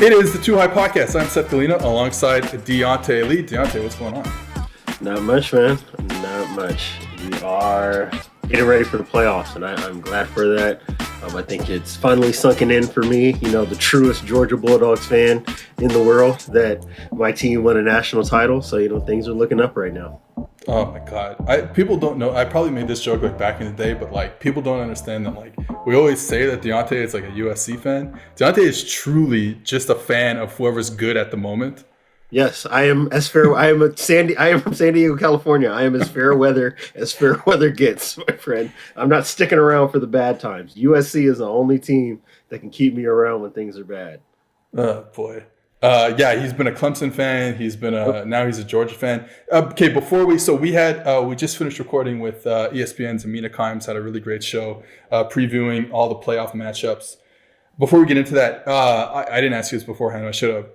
It is the Too High Podcast. I'm Seth Galina alongside Deontay Lee. Deontay, what's going on? Not much, man. Not much. We are getting ready for the playoffs, and I'm glad for that. I think it's finally sunken in for me, the truest Georgia Bulldogs fan in the world, that my team won a national title. So, things are looking up right now. Oh my God. People don't know. I probably made this joke back in the day, but people don't understand that we always say that Deontay is a USC fan. Deontay is truly just a fan of whoever's good at the moment. Yes, I am from San Diego, California. I am as fair weather gets, my friend. I'm not sticking around for the bad times. USC is the only team that can keep me around when things are bad. Oh boy. Yeah, he's been a Clemson fan. He's been now he's a Georgia fan. Okay, we just finished recording with ESPN's Mina Kimes, had a really great show previewing all the playoff matchups. Before we get into that, I didn't ask you this beforehand. I should have.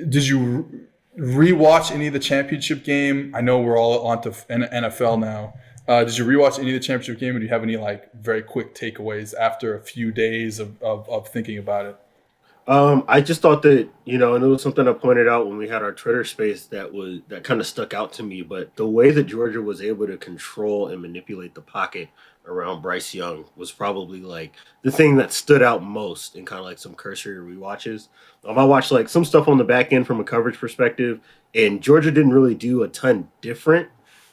Did you rewatch any of the championship game? I know we're all on to NFL now. Did you rewatch any of the championship game, or do you have any very quick takeaways after a few days of thinking about it? I just thought that, and it was something I pointed out when we had our Twitter space that kind of stuck out to me. But the way that Georgia was able to control and manipulate the pocket around Bryce Young was probably the thing that stood out most in kind of some cursory rewatches. I watched some stuff on the back end from a coverage perspective, and Georgia didn't really do a ton different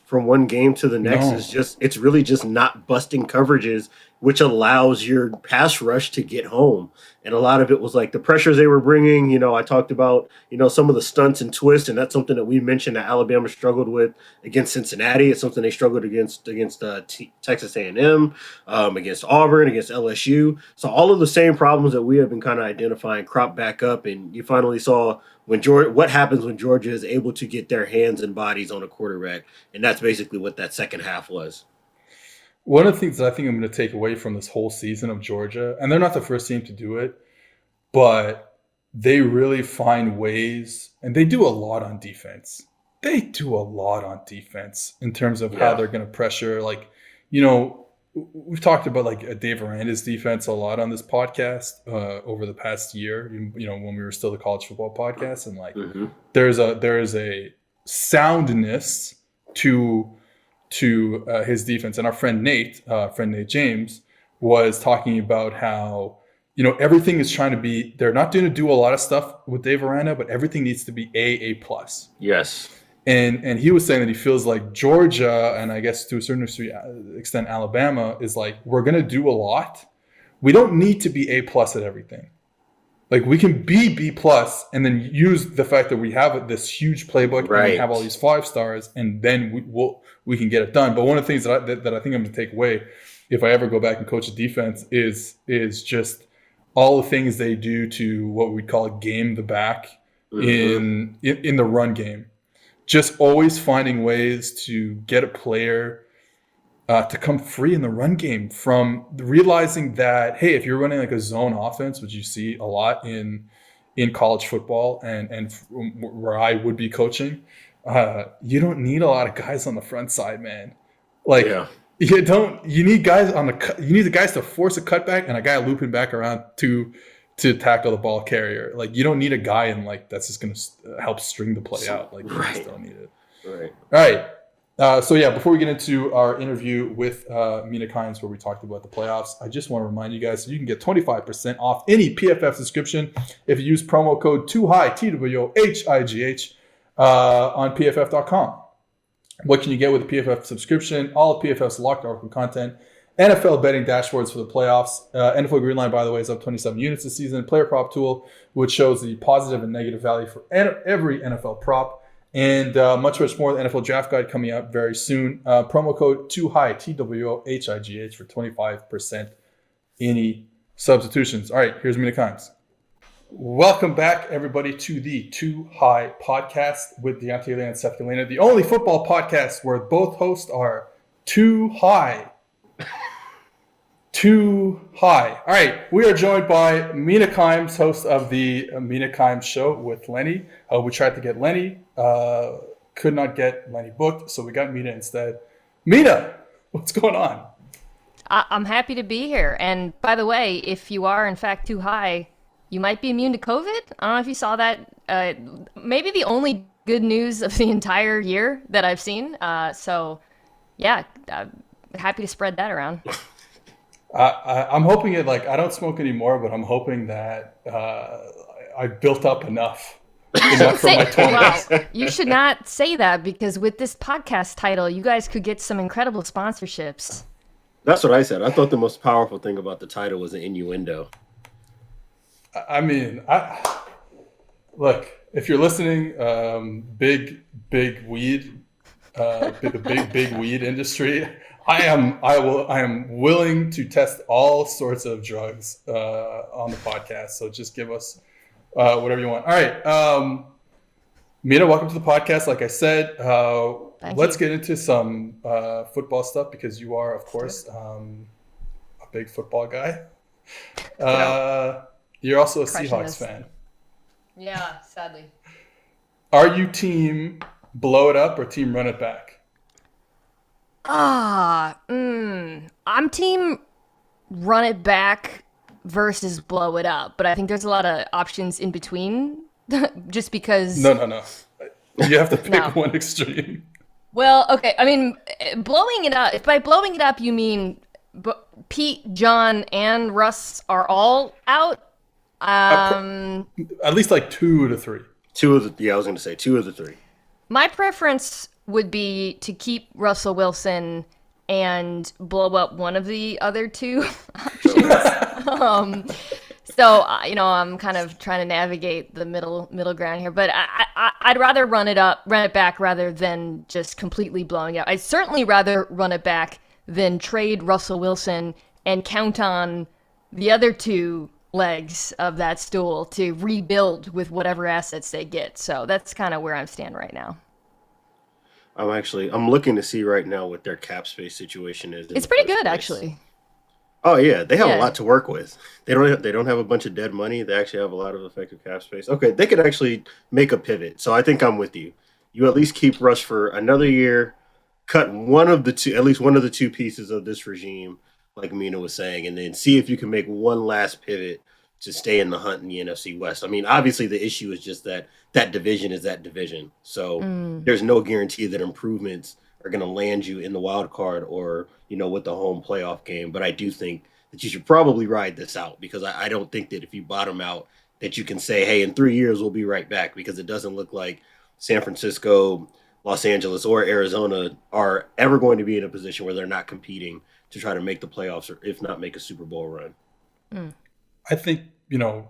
from one game to the next. No. It's really just not busting coverages, which allows your pass rush to get home. And a lot of it was the pressures they were bringing. I talked about, some of the stunts and twists, and that's something that we mentioned that Alabama struggled with against Cincinnati. It's something they struggled against Texas A&M, against Auburn, against LSU. So all of the same problems that we have been kind of identifying crop back up, and you finally saw what happens when Georgia is able to get their hands and bodies on a quarterback, and that's basically what that second half was. One of the things that I think I'm going to take away from this whole season of Georgia, and they're not the first team to do it, but they really find ways, and they do a lot on defense. They do a lot on defense in terms of how they're going to pressure. We've talked about Dave Aranda's defense a lot on this podcast over the past year, when we were still the college football podcast, and there's a soundness to his defense. And our friend Nate James was talking about how, everything is trying to be, they're not going to do a lot of stuff with Dave Aranda, but everything needs to be A+. Yes. And he was saying that he feels like Georgia, and I guess to a certain extent Alabama, is we're going to do a lot. We don't need to be A+ at everything. We can be B+, and then use the fact that we have this huge playbook, right, and we have all these 5 stars, and then we can get it done. But one of the things that I think I'm going to take away, if I ever go back and coach a defense, is just all the things they do to what we'd call game the back in the run game. Just always finding ways to get a player to come free in the run game, from realizing that, hey, if you're running a zone offense, which you see a lot in college football and where I would be coaching, you don't need a lot of guys on the front side, man. You need guys you need the guys to force a cutback and a guy looping back around to tackle the ball carrier. You don't need a guy in that's just going to help string the play out. You just don't need it. Right. All right. Before we get into our interview with Mina Kimes, where we talked about the playoffs, I just want to remind you guys, you can get 25% off any PFF subscription if you use promo code TOOHIGH, TWOHIGH, on PFF.com. What can you get with a PFF subscription? All of PFF's locked article content, NFL betting dashboards for the playoffs. NFL Greenline, by the way, is up 27 units this season. Player prop tool, which shows the positive and negative value for every NFL prop. And much more. The NFL Draft Guide coming out very soon. Promo code TOOHIGH, TWOHIGH, for 25% any substitutions. All right, here's Mina Kimes. Welcome back, everybody, to the Too High Podcast with Deontay Lee and Seth Galina, the only football podcast where both hosts are too high. Too high. All right, we are joined by Mina Kimes, host of the Mina Kimes Show with Lenny. We tried to get Lenny, could not get Lenny booked, so we got Mina instead. Mina, what's going on? I'm happy to be here. And by the way, if you are in fact too high, you might be immune to COVID. I don't know if you saw that. Maybe the only good news of the entire year that I've seen. So, yeah, happy to spread that around. I'm hoping it, like, I don't smoke anymore, but I'm hoping that I built up enough for my 20s. Wow, you should not say that, because with this podcast title, you guys could get some incredible sponsorships. That's what I said. I thought the most powerful thing about the title was the innuendo. I mean, look, if you're listening, big weed, the big weed industry, I am willing to test all sorts of drugs on the podcast. So just give us whatever you want. All right, Mina, welcome to the podcast. Like I said, let's get into some football stuff, because you are, of course, a big football guy. You're also a Seahawks fan. Yeah, sadly. Are you team blow it up or team run it back? I'm team run it back versus blow it up, but I think there's a lot of options in between. Just because. No. You have to pick one extreme. Well, okay. I mean, blowing it up. If by blowing it up you mean Pete, John, and Russ are all out. At least like 2 to 3. I was going to say 2 of the 3. My preference would be to keep Russell Wilson and blow up one of the other 2 options. So I'm kind of trying to navigate the middle ground here, but I'd rather run it back rather than just completely blowing it up. I'd certainly rather run it back than trade Russell Wilson and count on the other 2 legs of that stool to rebuild with whatever assets they get. So that's kind of where I'm standing right now. I'm looking to see right now what their cap space situation is. It's pretty good, actually. Oh yeah, they have a lot to work with. They don't have a bunch of dead money. They actually have a lot of effective cap space. Okay, they could actually make a pivot. So I think I'm with you. You at least keep Rush for another year. Cut at least one of the 2 pieces of this regime, like Mina was saying, and then see if you can make one last pivot to stay in the hunt in the NFC West. I mean, obviously the issue is just that division is that division. So there's no guarantee that improvements are going to land you in the wild card or, with the home playoff game. But I do think that you should probably ride this out, because I don't think that if you bottom out that you can say, hey, in 3 years, we'll be right back, because it doesn't look like San Francisco, Los Angeles, or Arizona are ever going to be in a position where they're not competing to try to make the playoffs, or if not make a Super Bowl run. I think,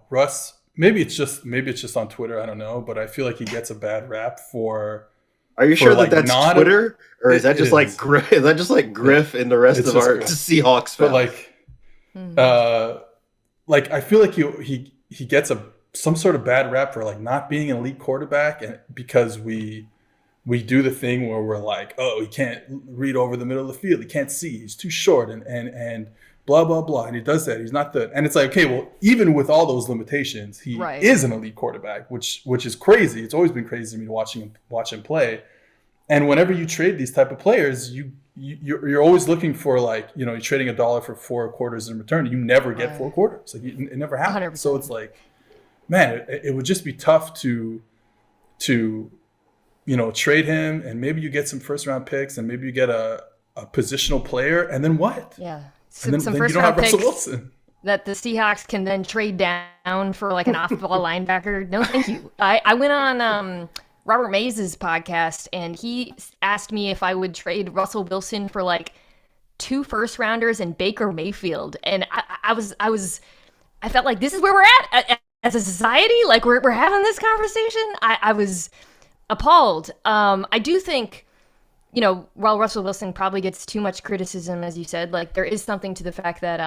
Russ, maybe it's just on Twitter, I don't know, but I feel like he gets a bad rap for. Are you sure that's Twitter, or is that just like Griff? Is that just like Griff and the rest of our Seahawks fans? But I feel like he gets some sort of bad rap for like not being an elite quarterback, and because we do the thing where we're like, oh, he can't read over the middle of the field, he can't see, he's too short, and blah blah blah, and he does that. He's not and it's like, okay, well, even with all those limitations, he is an elite quarterback, which is crazy. It's always been crazy to me watch him play. And whenever you trade these type of players, you're always looking for, like, you're trading $1 for 4 quarters in return. You never get 4 quarters. Like, it never happens. 100%. So it's like, man, it would just be tough to trade him, and maybe you get some first round picks, and maybe you get a positional player, and then what? Yeah. And then first you don't have round Russell picks Wilson that the Seahawks can then trade down for like an off-ball linebacker. No, thank you. I went on Robert Mays' podcast, and he asked me if I would trade Russell Wilson for like 2 first rounders and Baker Mayfield, and I felt like this is where we're at as a society. Like we're having this conversation. I was appalled. I do think, while Russell Wilson probably gets too much criticism, as you said, like there is something to the fact that,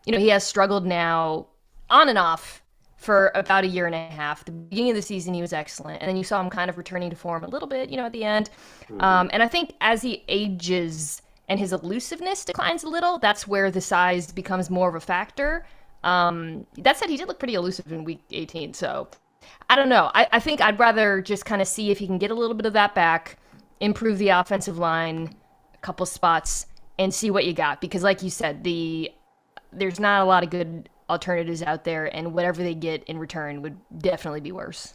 he has struggled now on and off for about a year and a half. The beginning of the season, he was excellent. And then you saw him kind of returning to form a little bit, at the end. And I think as he ages and his elusiveness declines a little, that's where the size becomes more of a factor. That said, he did look pretty elusive in week 18. So I don't know. I think I'd rather just kind of see if he can get a little bit of that back, improve the offensive line a couple spots, and see what you got. Because like you said, there's not a lot of good alternatives out there, and whatever they get in return would definitely be worse.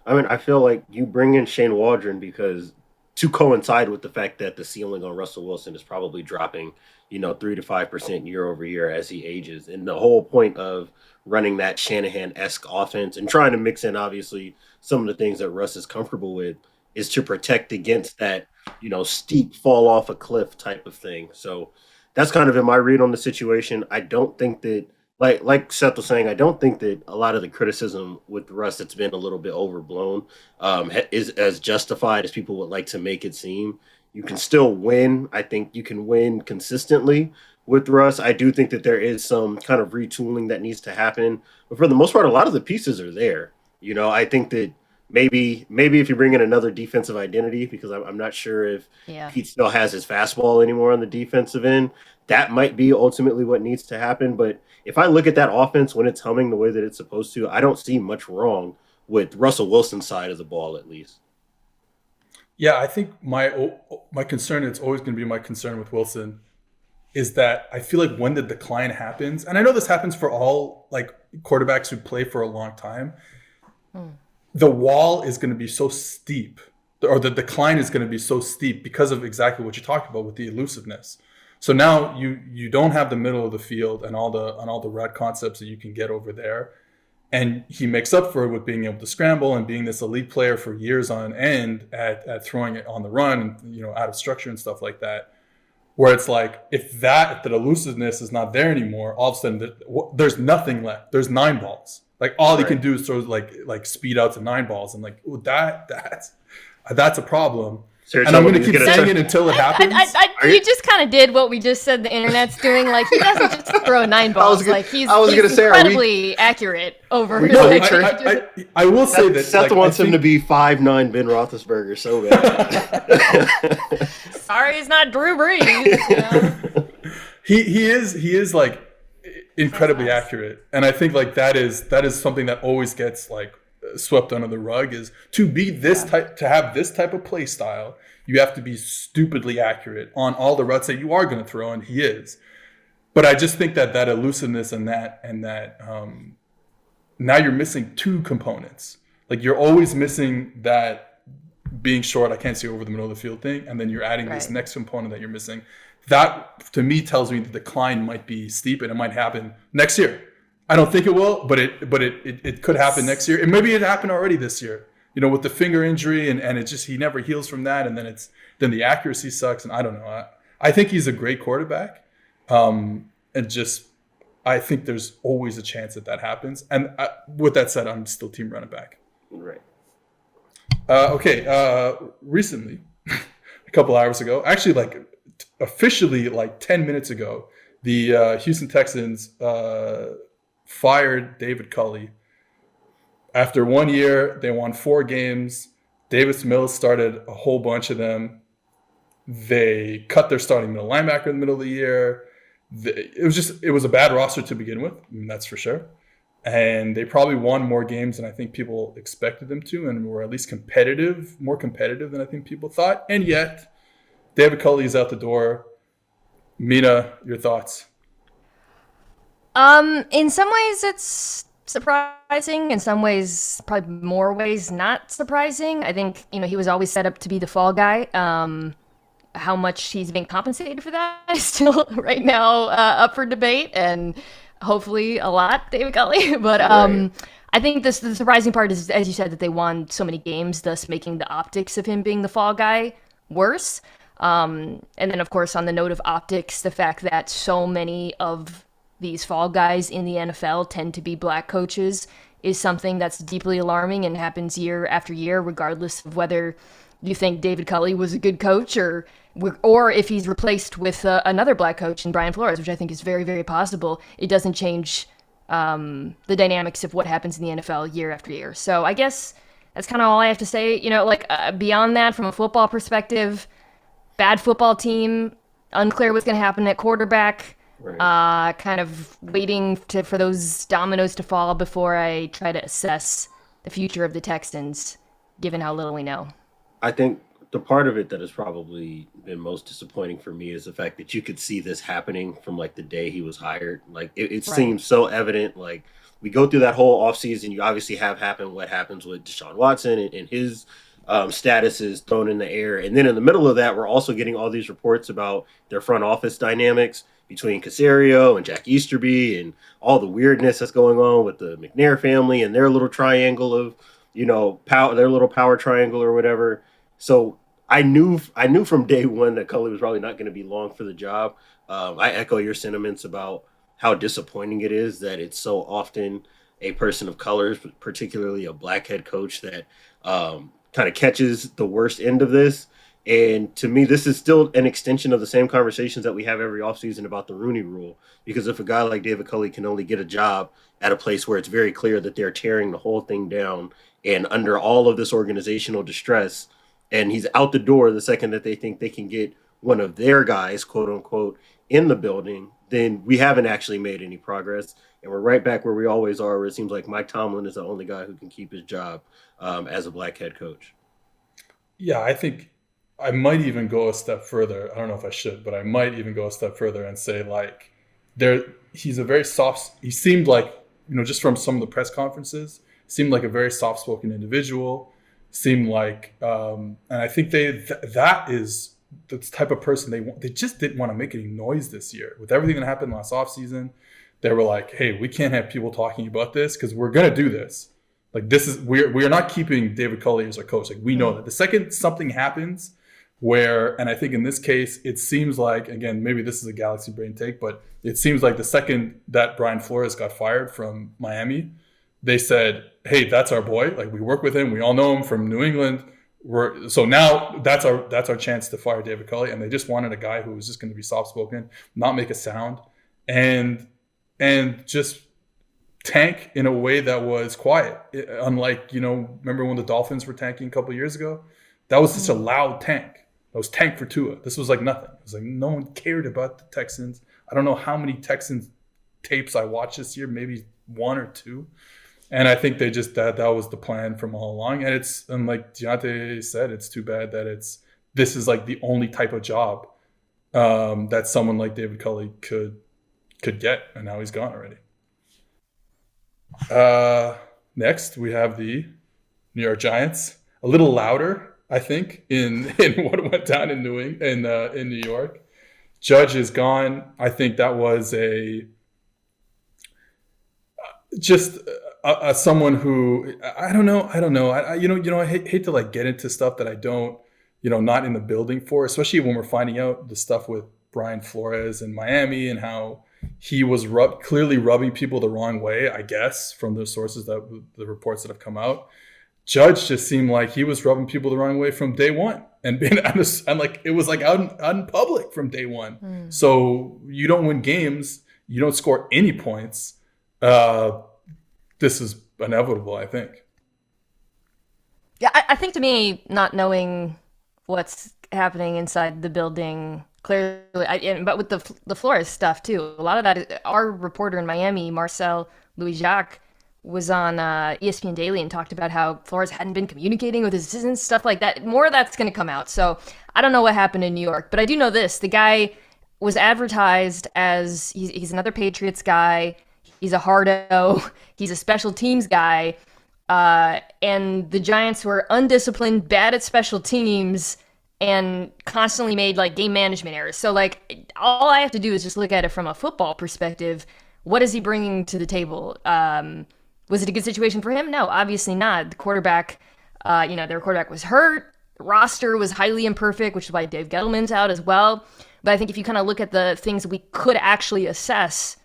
I mean, I feel like you bring in Shane Waldron because to coincide with the fact that the ceiling on Russell Wilson is probably dropping, 3 to 5% year over year as he ages. And the whole point of running that Shanahan-esque offense and trying to mix in, obviously, some of the things that Russ is comfortable with is to protect against that, steep fall off a cliff type of thing. So that's kind of in my read on the situation. I don't think that, like Seth was saying, I don't think that a lot of the criticism with Russ that's been a little bit overblown is as justified as people would like to make it seem. You can still win. I think you can win consistently with Russ. I do think that there is some kind of retooling that needs to happen. But for the most part, a lot of the pieces are there. I think that maybe if you bring in another defensive identity, because I'm not sure if Pete still has his fastball anymore on the defensive end, that might be ultimately what needs to happen. But if I look at that offense when it's humming the way that it's supposed to, I don't see much wrong with Russell Wilson's side of the ball, at least. Yeah, I think my concern, it's always going to be my concern with Wilson, is that I feel like when the decline happens, and I know this happens for all like quarterbacks who play for a long time, the wall is going to be so steep, or the decline is going to be so steep because of exactly what you talked about with the elusiveness. So now you don't have the middle of the field and all the red concepts that you can get over there. And he makes up for it with being able to scramble and being this elite player for years on end at throwing it on the run, and, out of structure and stuff like that. Where it's like, if the elusiveness is not there anymore, all of a sudden there's nothing left. There's 9 balls. Like all he can do is throw like speed out to 9 balls, and like that's a problem. Seriously, and I'm going to keep saying it until it happens. You just kind of did what we just said the internet's doing. Like, he doesn't just throw 9 balls. He's incredibly accurate over his I will say that Seth wants him to be 5'9" Ben Roethlisberger so bad. Sorry, he's not Drew Brees. He is like incredibly accurate, and I think like that is something that always gets like swept under the rug. Is to be this type, to have this type of play style, you have to be stupidly accurate on all the routes that you are going to throw, and he is. But I just think that elusiveness and that now you're missing 2 components. Like you're always missing that being short, I can't see over the middle of the field thing, and then you're adding this next component that you're missing. That to me tells me the decline might be steep, and it might happen next year. I don't think it will, but it could happen next year. And maybe it happened already this year, with the finger injury, and it just, he never heals from that. And then the accuracy sucks. And I don't know. I think he's a great quarterback. I think there's always a chance that happens. And with that said, I'm still team running back. Right. Recently, a couple hours ago, actually officially 10 minutes ago, the Houston Texans, fired David Culley. After 1 year, they won 4 games. Davis Mills started a whole bunch of them. They cut their starting middle linebacker in the middle of the year. It was a bad roster to begin with, that's for sure. And they probably won more games than I think people expected them to, and were at least more competitive than I think people thought. And yet, David Culley is out the door. Mina, your thoughts? In some ways it's surprising. In some ways, probably more ways not surprising. I think, he was always set up to be the fall guy. How much he's been compensated for that is still right now up for debate, and hopefully a lot, David Culley. But I think the surprising part is, as you said, that they won so many games, thus making the optics of him being the fall guy worse. And then, of course, on the note of optics, the fact that so many of these fall guys in the NFL tend to be black coaches is something that's deeply alarming and happens year after year, regardless of whether you think David Culley was a good coach or if he's replaced with another black coach in Brian Flores, which I think is very, very possible. It doesn't change the dynamics of what happens in the NFL year after year. So I guess that's kind of all I have to say. Beyond that, from a football perspective, bad football team, unclear what's going to happen at quarterback. Right. Kind of waiting for those dominoes to fall before I try to assess the future of the Texans, given how little we know. I think the part of it that has probably been most disappointing for me is the fact that you could see this happening from like the day he was hired. Like it Right. seems so evident. Like we go through that whole offseason, you obviously have happened what happens with Deshaun Watson and his status is thrown in the air. And then in the middle of that, we're also getting all these reports about their front office dynamics between Caserio and Jack Easterby and all the weirdness that's going on with the McNair family and their little triangle of, their little power triangle or whatever. So I knew from day one that Cully was probably not going to be long for the job. I echo your sentiments about how disappointing it is that it's so often a person of color, particularly a black head coach, that kind of catches the worst end of this. And to me, this is still an extension of the same conversations that we have every offseason about the Rooney Rule. Because if a guy like David Culley can only get a job at a place where it's very clear that they're tearing the whole thing down and under all of this organizational distress, and he's out the door the second that they think they can get one of their guys, quote unquote, in the building, then we haven't actually made any progress. And we're right back where we always are, where it seems like Mike Tomlin is the only guy who can keep his job as a black head coach. Yeah, I think I might even go a step further. I don't know if I should, but I might even go a step further and say like he's a very soft, he seemed like, just from some of the press conferences, seemed like a very soft-spoken individual, seemed like, and I think that is the type of person they want. They just didn't want to make any noise this year. With everything that happened last offseason, they were like, hey, we can't have people talking about this because we're going to do this. Like we are not keeping David Culley as our coach. Like we know that the second something happens and I think in this case, it seems like, again, maybe this is a galaxy brain take, but it seems like the second that Brian Flores got fired from Miami, they said, hey, that's our boy. Like we work with him. We all know him from New England. So now that's our chance to fire David Culley. And they just wanted a guy who was just going to be soft-spoken, not make a sound, and just tank in a way that was quiet. Unlike, remember when the Dolphins were tanking a couple of years ago? That was just a loud tank. That was tank for Tua. This was like nothing. It was like no one cared about the Texans. I don't know how many Texans tapes I watched this year, maybe one or two. And I think they just that was the plan from all along. And like Deontay said, it's too bad that this is like the only type of job that someone like David Culley could get, and now he's gone already. Next, we have the New York Giants. A little louder, I think, in what went down in New York. Judge is gone. I think that was someone who I don't know. I hate to like get into stuff that I don't, not in the building for, especially when we're finding out the stuff with Brian Flores in Miami and how he was clearly rubbing people the wrong way, I guess, from the sources the reports that have come out. Judge just seemed like he was rubbing people the wrong way from day one, and like it was like out in public from day one. So you don't win games, you don't score any points. This is inevitable, I think. Yeah, I think to me, not knowing what's happening inside the building clearly, but with the Flores stuff too, a lot of that, our reporter in Miami, Marcel Louis-Jacques, was on ESPN Daily and talked about how Flores hadn't been communicating with his assistants, stuff like that. More of that's going to come out. So I don't know what happened in New York, but I do know this. The guy was advertised as he's another Patriots guy. He's a hardo. He's a special teams guy. And the Giants were undisciplined, bad at special teams, and constantly made like game management errors. So like all I have to do is just look at it from a football perspective. What is he bringing to the table? Was it a good situation for him? No, obviously not. The quarterback, their quarterback was hurt. The roster was highly imperfect, which is why Dave Gettleman's out as well. But I think if you kind of look at the things that we could actually assess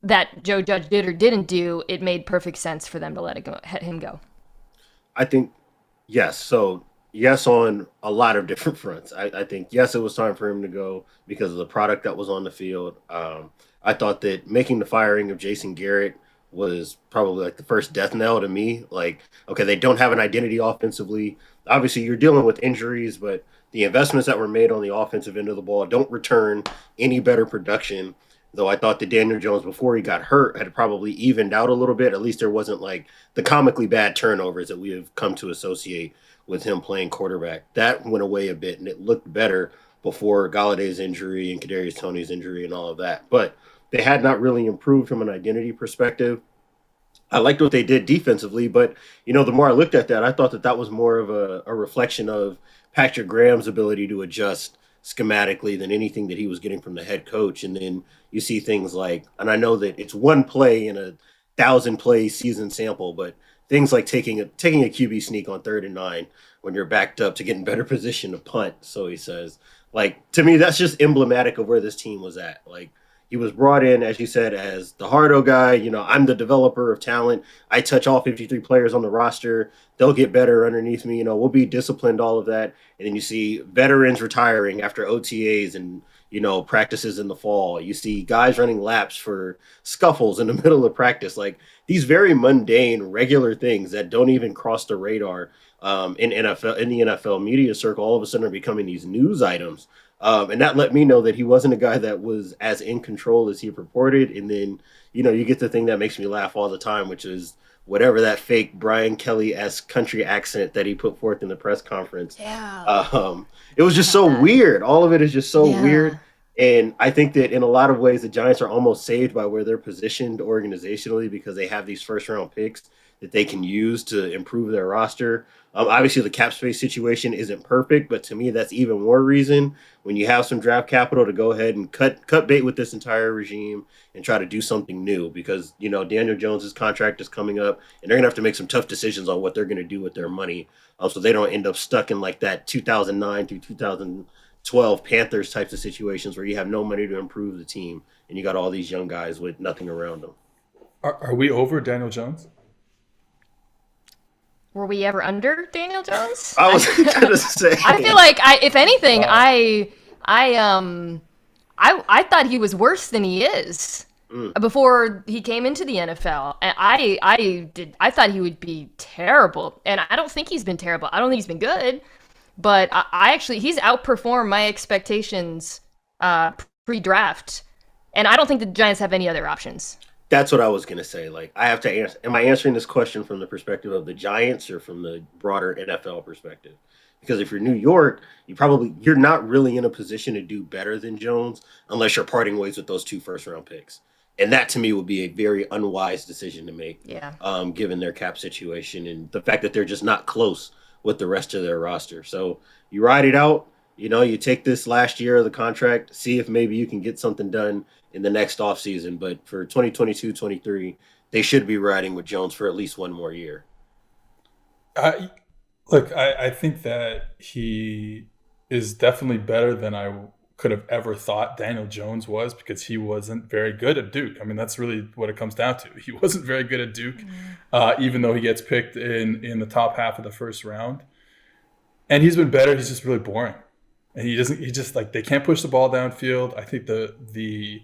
that Joe Judge did or didn't do, it made perfect sense for them to let him go. I think, yes. So, yes, on a lot of different fronts. I think, yes, it was time for him to go because of the product that was on the field. I thought that making the firing of Jason Garrett was probably like the first death knell to me. Like, okay, they don't have an identity offensively. Obviously, you're dealing with injuries, but the investments that were made on the offensive end of the ball don't return any better production though I thought that Daniel Jones, before he got hurt, had probably evened out a little bit. At least there wasn't like the comically bad turnovers that we have come to associate with him playing quarterback. That went away a bit, and it looked better before Galladay's injury and Kadarius Toney's injury and all of that. But they had not really improved from an identity perspective. I liked what they did defensively, but the more I looked at that, I thought that was more of a reflection of Patrick Graham's ability to adjust schematically than anything that he was getting from the head coach. And then you see things like, and I know that it's one play in a 1,000-play season sample, but things like taking a QB sneak on 3rd and 9 when you're backed up to get in better position to punt. So he says, like, to me, that's just emblematic of where this team was at. Like, he was brought in, as you said, as the hardo guy. I'm the developer of talent. I touch all 53 players on the roster. They'll get better underneath me. We'll be disciplined, all of that. And then you see veterans retiring after OTAs and, practices in the fall. You see guys running laps for scuffles in the middle of practice. Like, these very mundane, regular things that don't even cross the radar in the NFL media circle all of a sudden are becoming these news items. And that let me know that he wasn't a guy that was as in control as he purported. And then, you get the thing that makes me laugh all the time, which is whatever that fake Brian Kelly-esque country accent that he put forth in the press conference. Yeah. It was just so weird. All of it is just so weird. And I think that in a lot of ways, the Giants are almost saved by where they're positioned organizationally because they have these first-round picks that they can use to improve their roster. Obviously, the cap space situation isn't perfect, but to me, that's even more reason when you have some draft capital to go ahead and cut bait with this entire regime and try to do something new because, Daniel Jones's contract is coming up and they're going to have to make some tough decisions on what they're going to do with their money so they don't end up stuck in like that 2009 through 2012 Panthers types of situations where you have no money to improve the team and you got all these young guys with nothing around them. Are we over Daniel Jones? Were we ever under Daniel Jones? I was gonna say. I feel like if anything, I thought he was worse than he is before he came into the NFL. And I thought he would be terrible, and I don't think he's been terrible. I don't think he's been good, but he's outperformed my expectations pre-draft, and I don't think the Giants have any other options. That's what I was going to say. Like, I have to answer. Am I answering this question from the perspective of the Giants or from the broader NFL perspective? Because if you're New York, you're not really in a position to do better than Jones unless you're parting ways with those 2 first-round picks. And that, to me, would be a very unwise decision to make, given their cap situation and the fact that they're just not close with the rest of their roster. So you ride it out. You take this last year of the contract, see if maybe you can get something done in the next offseason. But for 2022-23, they should be riding with Jones for at least one more year. I think that he is definitely better than I could have ever thought Daniel Jones was because he wasn't very good at Duke. I mean, that's really what it comes down to. He wasn't very good at Duke, even though he gets picked in the top half of the first round. And he's been better. He's just really boring. And they can't push the ball downfield. I think the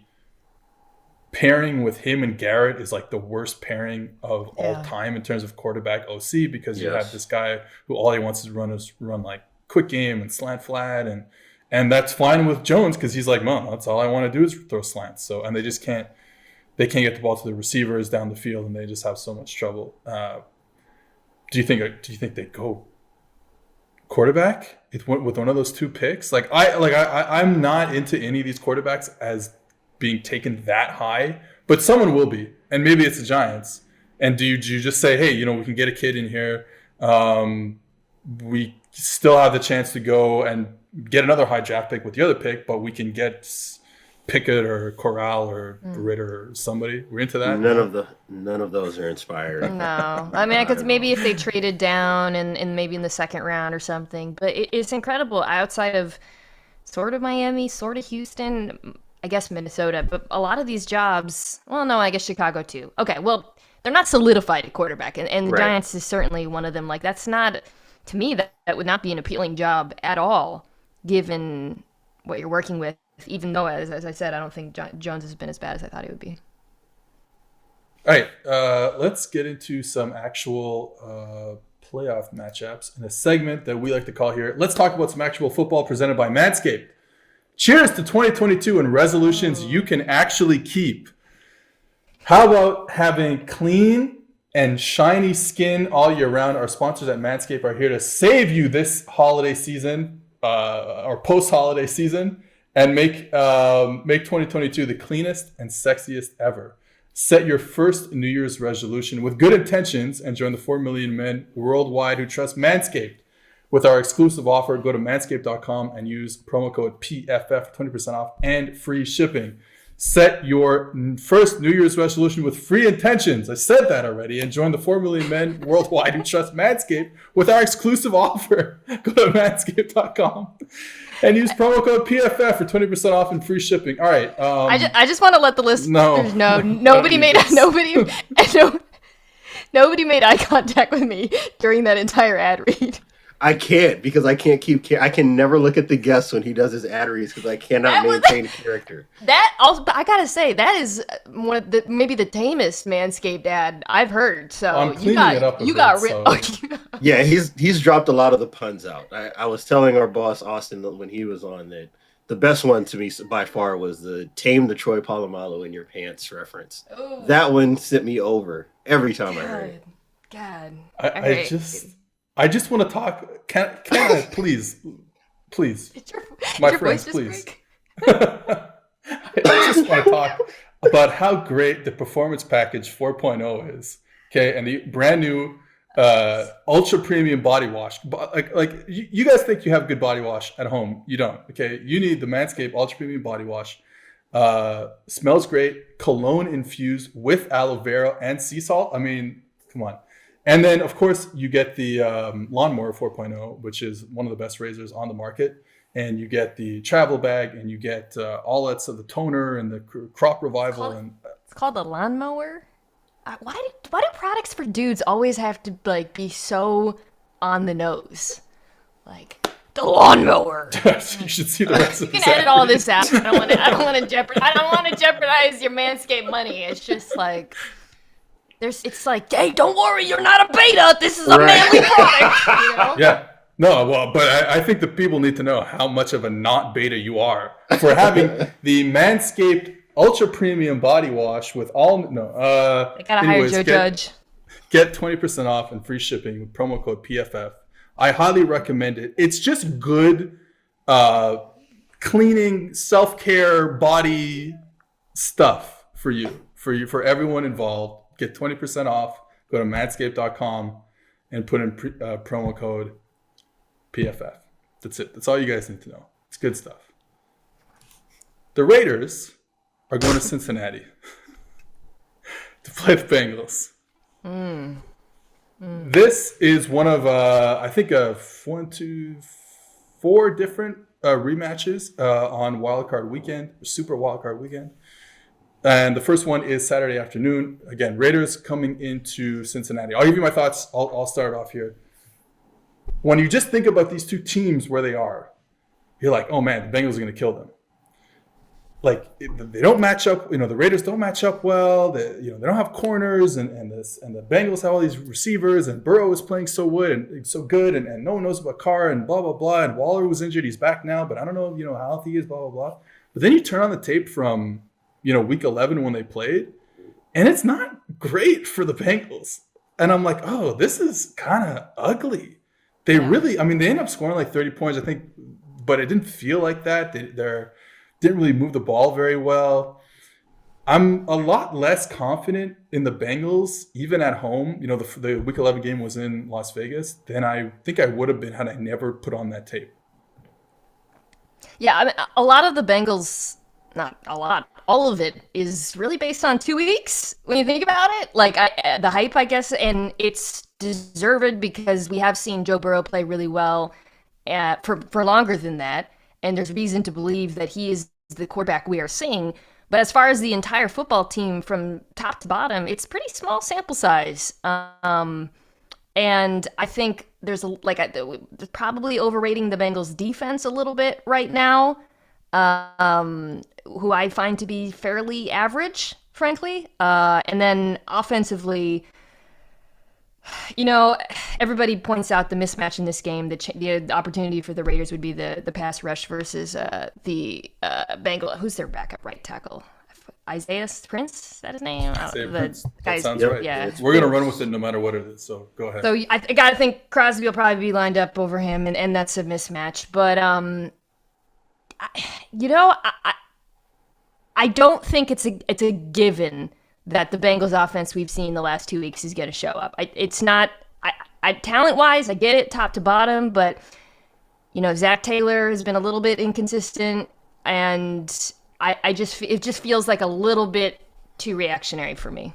pairing with him and Garrett is like the worst pairing of all time in terms of quarterback OC because you have this guy who all he wants to run like quick game and slant flat and that's fine with Jones because he's like, Mom, that's all I want to do is throw slants. So and they can't get the ball to the receivers down the field and they just have so much trouble. Do you think they go quarterback with one of those 2 picks? I'm not into any of these quarterbacks as being taken that high, but someone will be, and maybe it's the Giants. And do you just say, hey, we can get a kid in here. We still have the chance to go and get another high draft pick with the other pick, but we can get Pickett or Corral or Ritter or somebody. We're into that. None of those are inspired. No, I mean, because maybe if they traded down and maybe in the second round or something, but it's incredible outside of sort of Miami, sort of Houston, I guess Minnesota, but a lot of these jobs, well, no, I guess Chicago too. Okay, well, they're not solidified at quarterback, and the Giants is certainly one of them. Like, that's not, to me, that would not be an appealing job at all, given what you're working with, even though, as I said, I don't think Jones has been as bad as I thought he would be. All right, let's get into some actual playoff matchups in a segment that we like to call here. Let's talk about some actual football presented by Manscaped. Cheers to 2022 and resolutions you can actually keep. How about having clean and shiny skin all year round? Our sponsors at Manscaped are here to save you this holiday season or post-holiday season and make 2022 the cleanest and sexiest ever. Set your first New Year's resolution with good intentions and join the 4 million men worldwide who trust Manscaped. With our exclusive offer, go to manscaped.com and use promo code PFF for 20% off and free shipping. Set your first New Year's resolution with free intentions. I said that already. And join the 4 million men worldwide who trust Manscaped with our exclusive offer. Go to manscaped.com and use promo code PFF for 20% off and free shipping. All right. I just want to let the listeners know nobody made eye contact with me during that entire ad read. I can't because I can never look at the guest when he does his ad reads because I cannot maintain character. That also, I gotta say, that is one of the maybe the tamest Manscaped ad I've heard. So I'm cleaning it up a bit, so. Yeah, he's dropped a lot of the puns out. I was telling our boss Austin when he was on that the best one to me by far was the "Tame the Troy Polamalu in your pants" reference. Ooh. That one sent me over every time I heard it. God, I just want to talk. Can I please? My friends, please. I just want to talk about how great the Performance Package 4.0 is. Okay, and the brand new ultra premium body wash. Like you guys think you have good body wash at home? You don't. Okay, you need the Manscaped ultra premium body wash. Smells great, cologne infused with aloe vera and sea salt. I mean, come on. And then, of course, you get the Lawnmower 4.0, which is one of the best razors on the market. And you get the travel bag, and you get all that, so the toner and the crop revival. It's called the Lawnmower? Why do products for dudes always have to be so on the nose? Like, the Lawnmower. You should see the rest of this. You can edit all this out. I don't want to jeopardize your Manscaped money. It's just like... It's like, hey, don't worry, you're not a beta. This is a manly product. You know? Yeah. No, well, but I think the people need to know how much of a not beta you are for having the Manscaped Ultra Premium Body Wash with all... I gotta hire Joe Judge. Get 20% off and free shipping with promo code PFF. I highly recommend it. It's just good cleaning, self-care, body stuff for everyone involved. Get 20% off. Go to manscaped.com and put in promo code PFF. That's it. That's all you guys need to know. It's good stuff. The Raiders are going to Cincinnati to play the Bengals. This is one of, I think, 4 different rematches on Wildcard weekend, Super Wildcard weekend. And the first one is Saturday afternoon. Again, Raiders coming into Cincinnati. I'll give you my thoughts. I'll start off here. When you just think about these two teams where they are, you're like, oh man, the Bengals are going to kill them. Like, they don't match up. The Raiders don't match up well. They don't have corners, and the Bengals have all these receivers, and Burrow is playing so good, and no one knows about Carr and blah blah blah. And Waller was injured. He's back now, but I don't know how healthy he is. Blah blah blah. But then you turn on the tape from week 11 when they played, and it's not great for the Bengals. And I'm like, oh, this is kind of ugly. They really, they ended up scoring like 30 points, I think, but it didn't feel like that. They didn't really move the ball very well. I'm a lot less confident in the Bengals, even at home. The week 11 game was in Las Vegas, than I think I would have been had I never put on that tape. Yeah, a lot of the Bengals... Not a lot. All of it is really based on 2 weeks when you think about it. Like the hype, I guess, and it's deserved because we have seen Joe Burrow play really well for longer than that, and there's reason to believe that he is the quarterback we are seeing. But as far as the entire football team from top to bottom, it's pretty small sample size. And I think there's probably overrating the Bengals defense a little bit right now. Who I find to be fairly average, frankly. And then offensively, You know, everybody points out the mismatch in this game. The opportunity for the Raiders would be the pass rush versus the Bengal. Who's their backup right tackle? Isaiah Prince? Is that his name? Prince. That Guys, sounds right. Yeah, we're gonna run with it no matter what it is. So go ahead. So I gotta think Crosby will probably be lined up over him, and that's a mismatch. But I don't think it's a given that the Bengals offense we've seen the last 2 weeks is going to show up. It's not talent-wise, I get it top to bottom, but Zach Taylor has been a little bit inconsistent, and it just feels like a little bit too reactionary for me.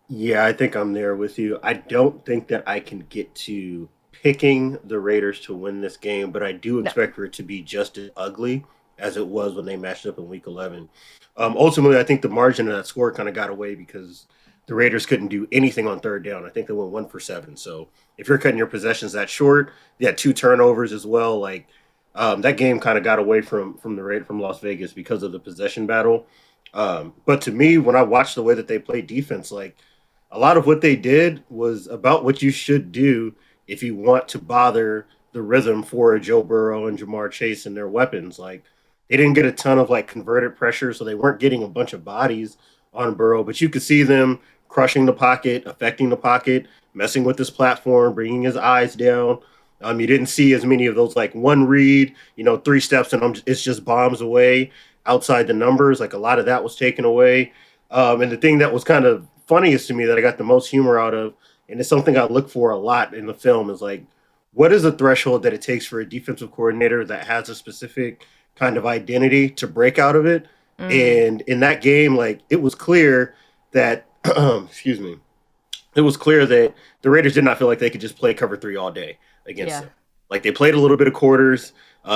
Yeah, I think I'm there with you. I don't think that I can get to picking the Raiders to win this game, but I do expect for it to be just as ugly as it was when they matched up in Week 11. Ultimately, I think the margin of that score kind of got away because the Raiders couldn't do anything on third down. I think they went 1 for 7. So if you're cutting your possessions that short, they had 2 turnovers as well. That game kind of got away from Las Vegas because of the possession battle. But to me, when I watched the way that they played defense, a lot of what they did was about what you should do if you want to bother the rhythm for Joe Burrow and Jamar Chase and their weapons. They didn't get a ton of converted pressure, so they weren't getting a bunch of bodies on Burrow, but you could see them crushing the pocket, affecting the pocket, messing with his platform, bringing his eyes down. You didn't see as many of those one read, 3 steps and it's just bombs away outside the numbers. A lot of that was taken away. And the thing that was kind of funniest to me that I got the most humor out of, and it's something I look for a lot in the film, is what is the threshold that it takes for a defensive coordinator that has a specific kind of identity to break out of it? And in that game, it was clear that, excuse me, it was clear that the Raiders did not feel like they could just play cover 3 all day against them. They played a little bit of quarters.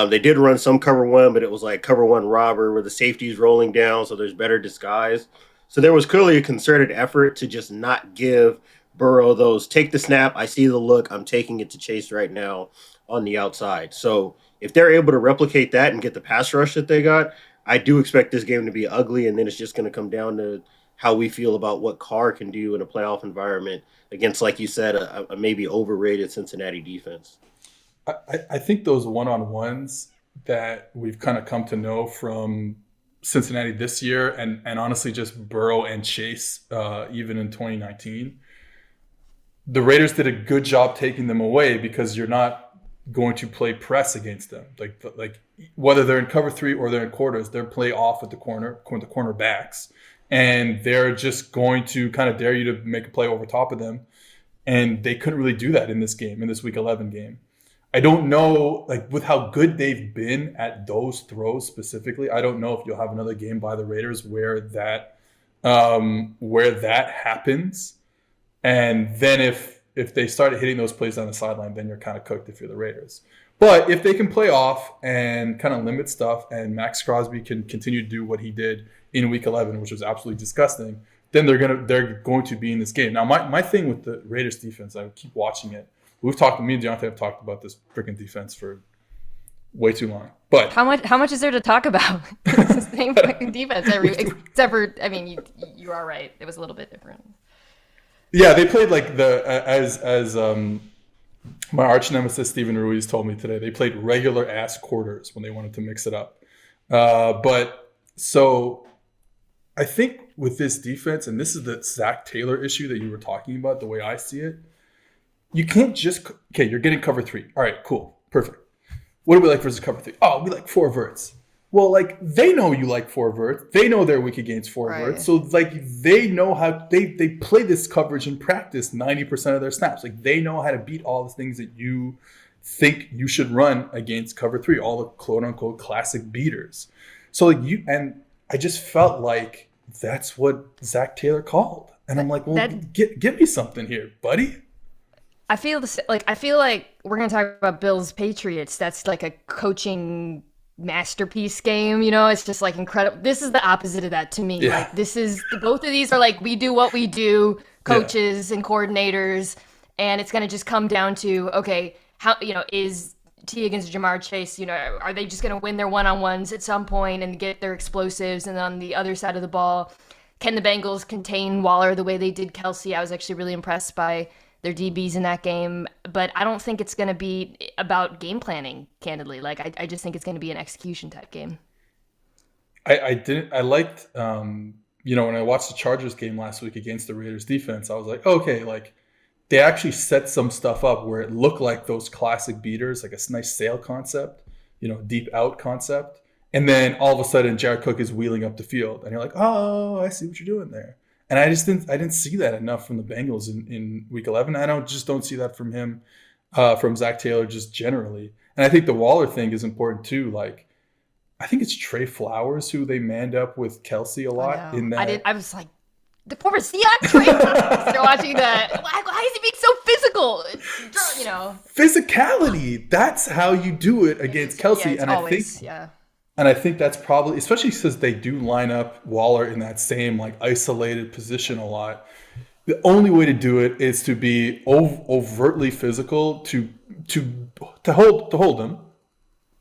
They did run some cover 1, but it was cover 1 robber where the safety's rolling down, so there's better disguise. So there was clearly a concerted effort to just not give Burrow those take the snap, I see the look, I'm taking it to Chase right now on the outside. So if they're able to replicate that and get the pass rush that they got, I do expect this game to be ugly, and then it's just going to come down to how we feel about what Carr can do in a playoff environment against, like you said, a maybe overrated Cincinnati defense. I think those one-on-ones that we've kind of come to know from Cincinnati this year, and honestly just Burrow and Chase, even in 2019, the Raiders did a good job taking them away because you're not going to play press against them. Like whether they're in cover 3 or they're in quarters, they're play off at the cornerbacks, and they're just going to kind of dare you to make a play over top of them. And they couldn't really do that in this game, in this Week 11 game. I don't know, with how good they've been at those throws specifically, I don't know if you'll have another game by the Raiders where that happens. And then if they started hitting those plays on the sideline, then you're kind of cooked if you're the Raiders. But if they can play off and kind of limit stuff, and Max Crosby can continue to do what he did in Week 11, which was absolutely disgusting, then they're going to be in this game. Now, my thing with the Raiders defense, I keep watching it. Me and Deontay have talked about this freaking defense for way too long. But how much is there to talk about? It's the same fucking defense except for, you are right. It was a little bit different. Yeah, they played as my arch nemesis Steven Ruiz told me today. They played regular ass quarters when they wanted to mix it up. But so I think with this defense, and this is the Zach Taylor issue that you were talking about, the way I see it, you can't just you're getting cover 3. All right, cool, perfect. What do we like versus cover 3? Oh, we like 4 verts. Well, they know you like 4 verts. They know they're weak against 4 verts. So they know how they play this coverage in practice 90% of their snaps. They know how to beat all the things that you think you should run against cover 3, all the quote unquote classic beaters. So and I just felt like that's what Zach Taylor called. And I'm like, well, give me something here, buddy. I feel like we're gonna talk about Bills Patriots. That's like a coaching masterpiece game, it's just incredible. This is the opposite of that to me. Yeah. This is both of these are we do what we do, coaches and coordinators, and it's gonna just come down to, okay, how is T against Jamar Chase, are they just gonna win their one-on-ones at some point and get their explosives? And on the other side of the ball, can the Bengals contain Waller the way they did Kelsey? I was actually really impressed by their DBs in that game. But I don't think it's going to be about game planning, candidly. Like, I just think it's going to be an execution type game. I liked, when I watched the Chargers game last week against the Raiders defense, I was like, okay, like they actually set some stuff up where it looked like those classic beaters, like a nice sail concept, deep out concept. And then all of a sudden Jared Cook is wheeling up the field and you're like, oh, I see what you're doing there. And I didn't see that enough from the Bengals in week 11. I don't see that from him, from Zach Taylor just generally. And I think the Waller thing is important too. Like, I think it's Trey Flowers who they manned up with Kelsey a lot in that. I was like, the former Seahawks Trey Flowers. Watching that. Why is he being so physical? Physicality. That's how you do it against Kelsey. Yeah, and always, I think that's probably, especially because they do line up Waller in that same like isolated position a lot. The only way to do it is to be overtly physical to hold them,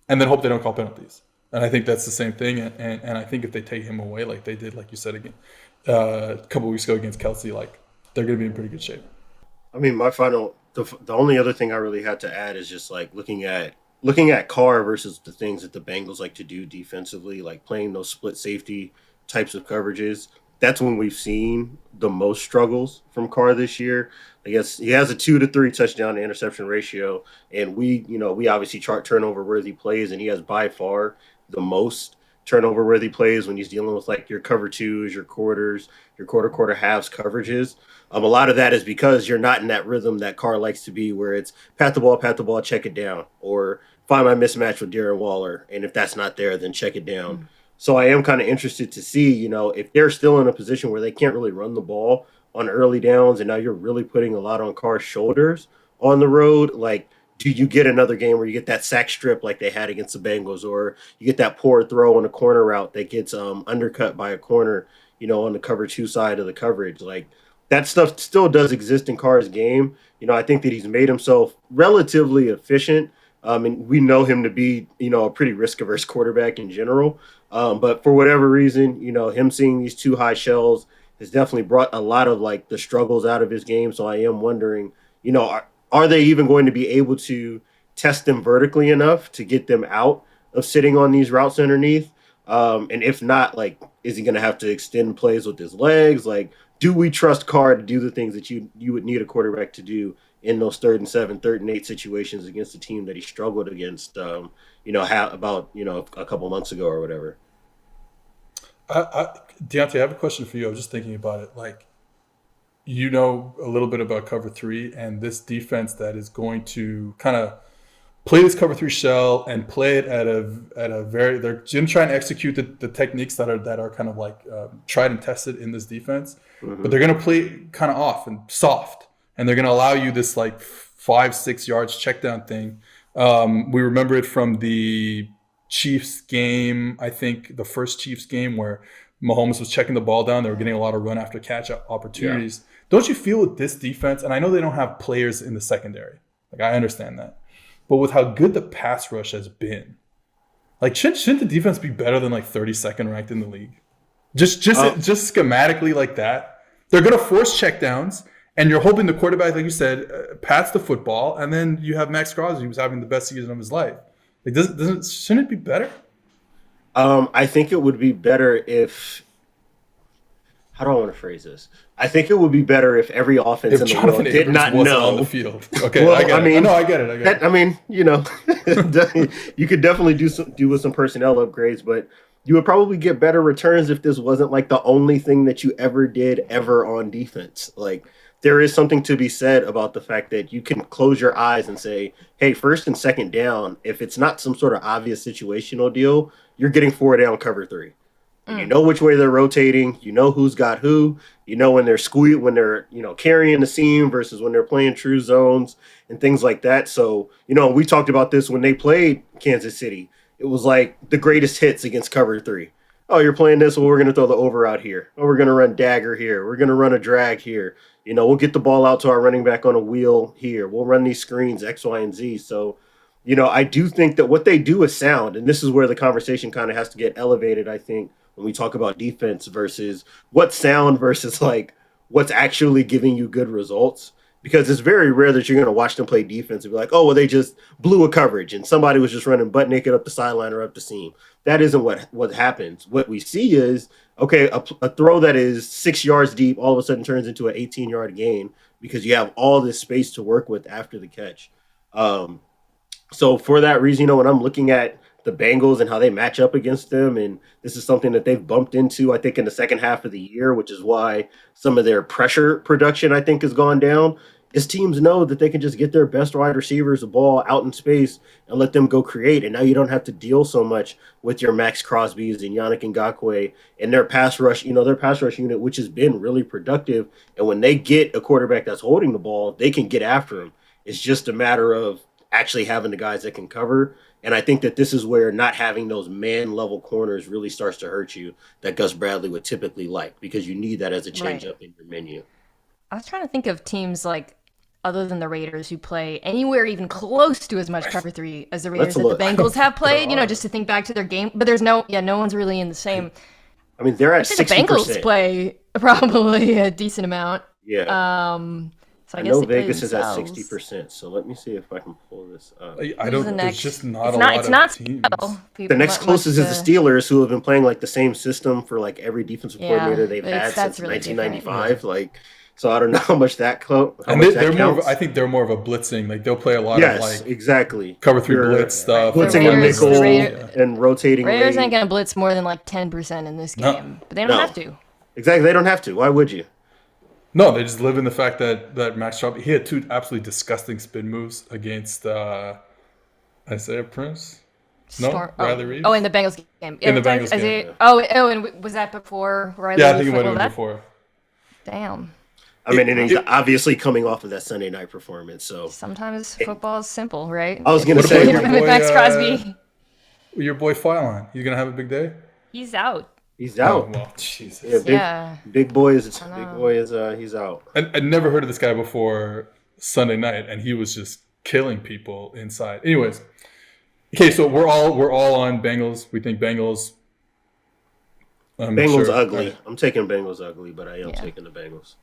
and then hope they don't call penalties. And I think that's the same thing. And I think if they take him away, like they did, like you said again, a couple of weeks ago against Kelsey, like they're going to be in pretty good shape. I mean, the only other thing I really had to add is just like looking at Carr versus the things that the Bengals like to do defensively, like playing those split safety types of coverages. That's when we've seen the most struggles from Carr this year. I guess he has a 2 to 3 touchdown to interception ratio, and we obviously chart turnover worthy plays, and he has by far the most turnover worthy plays when he's dealing with like your cover twos, your quarters, your quarter halves coverages. A lot of that is because you're not in that rhythm that Carr likes to be, where it's pat the ball, check it down, or find my mismatch with Darren Waller, and if that's not there, then check it down. Mm-hmm. So I am kind of interested to see, if they're still in a position where they can't really run the ball on early downs, and now you're really putting a lot on Carr's shoulders on the road, like, do you get another game where you get that sack strip like they had against the Bengals, or you get that poor throw on a corner route that gets undercut by a corner, on the cover 2 side of the coverage? Like, that stuff still does exist in Carr's game. I think that he's made himself relatively efficient. And we know him to be, a pretty risk-averse quarterback in general. But for whatever reason, him seeing these 2 high shells has definitely brought a lot of, like, the struggles out of his game. So I am wondering, are they even going to be able to test them vertically enough to get them out of sitting on these routes underneath? And if not, like, is he going to have to extend plays with his legs? Like, do we trust Carr to do the things that you would need a quarterback to do in those 3rd and 7, 3rd and 8 situations against a team that he struggled against, a couple months ago or whatever? Deontay, I have a question for you. I was just thinking about it. Like, a little bit about cover 3 and this defense that is going to kind of play this cover 3 shell and play it at a very, they're going to try and execute the techniques that are kind of like tried and tested in this defense, but they're going to play kind of off and soft, and they're going to allow you this like 5-6 yards check down thing. We remember it from the Chiefs game, I think the first Chiefs game where Mahomes was checking the ball down. They were getting a lot of run after catch opportunities. Yeah. Don't you feel with this defense, and I know they don't have players in the secondary, like I understand that, but with how good the pass rush has been, like shouldn't the defense be better than like 32nd ranked in the league? Just schematically like that. They're going to force checkdowns, and you're hoping the quarterback, like you said, pats the football, and then you have Max Crosby, who's having the best season of his life. Like, shouldn't it be better? I think it would be better if. How do I want to phrase this? I think it would be better if every offense in the world did not know on the field. Okay, well, I get it. I get it. I mean, you could definitely do with some personnel upgrades, but you would probably get better returns if this wasn't like the only thing that you ever did ever on defense. Like, there is something to be said about the fact that you can close your eyes and say, hey, 1st and 2nd down, if it's not some sort of obvious situational deal, you're getting 4 down cover 3. You know which way they're rotating. You know who's got who. You know when they're carrying the seam versus when they're playing true zones and things like that. So, we talked about this when they played Kansas City. It was like the greatest hits against cover 3. Oh, you're playing this? Well, we're going to throw the over out here. Oh, we're going to run dagger here. We're going to run a drag here. We'll get the ball out to our running back on a wheel here. We'll run these screens X, Y, and Z. So, I do think that what they do is sound. And this is where the conversation kind of has to get elevated, I think, when we talk about defense versus what's sound versus like what's actually giving you good results. because it's very rare that you're going to watch them play defense and be like, oh, well, they just blew a coverage and somebody was just running butt naked up the sideline or up the seam. That isn't what happens. What we see is, okay, a throw that is 6 yards deep all of a sudden turns into an 18-yard gain because you have all this space to work with after the catch. So for that reason, when I'm looking at the Bengals and how they match up against them, and this is something that they've bumped into, I think, in the second half of the year, which is why some of their pressure production, I think, has gone down, is teams know that they can just get their best wide receivers the ball out in space and let them go create. And now you don't have to deal so much with your Max Crosbys and Yannick Ngakoue and their pass rush, their pass rush unit, which has been really productive. And when they get a quarterback that's holding the ball, they can get after him. It's just a matter of actually having the guys that can cover. And I think that this is where not having those man-level corners really starts to hurt you that Gus Bradley would typically like, because you need that as a change-up in your menu. I was trying to think of teams like, other than the Raiders, who play anywhere even close to as much cover 3 as the Raiders that the Bengals have played, just to think back to their game. But there's no one's really in the same. I mean, they're at 60%. The Bengals play probably a decent amount. Yeah. So I know Vegas is at 60%, so let me see if I can pull this up. There's just not a lot of teams. The next closest is the Steelers, who have been playing like the same system for like every defensive coordinator they've had since really 1995. Like, so I don't know how much that they're more. I think they're more of a blitzing. Like they'll play a lot of like exactly cover 3 blitz stuff, blitzing and nickel and rotating. Raiders ain't gonna blitz more than like 10% in this game, but they don't have to. Exactly, they don't have to. Why would you? No, they just live in the fact that Max Crosby, he had 2 absolutely disgusting spin moves against Isaiah Prince. Riley Reeves. Oh, in the Bengals game. In the Bengals game. And was that before Riley? Yeah, I think it would have been before. Damn. I mean, and he's obviously coming off of that Sunday night performance, so sometimes football is simple, right? I was going to say, Max Crosby. Your boy Phylon, he's gonna have a big day. He's out. He's out. Oh, well, Jesus. Big boy is he's out. I'd never heard of this guy before Sunday night, and he was just killing people inside. Anyways, okay, so we're all on Bengals. We think Bengals. Bengals ugly. Right. I'm taking Bengals ugly, but I am taking the Bengals.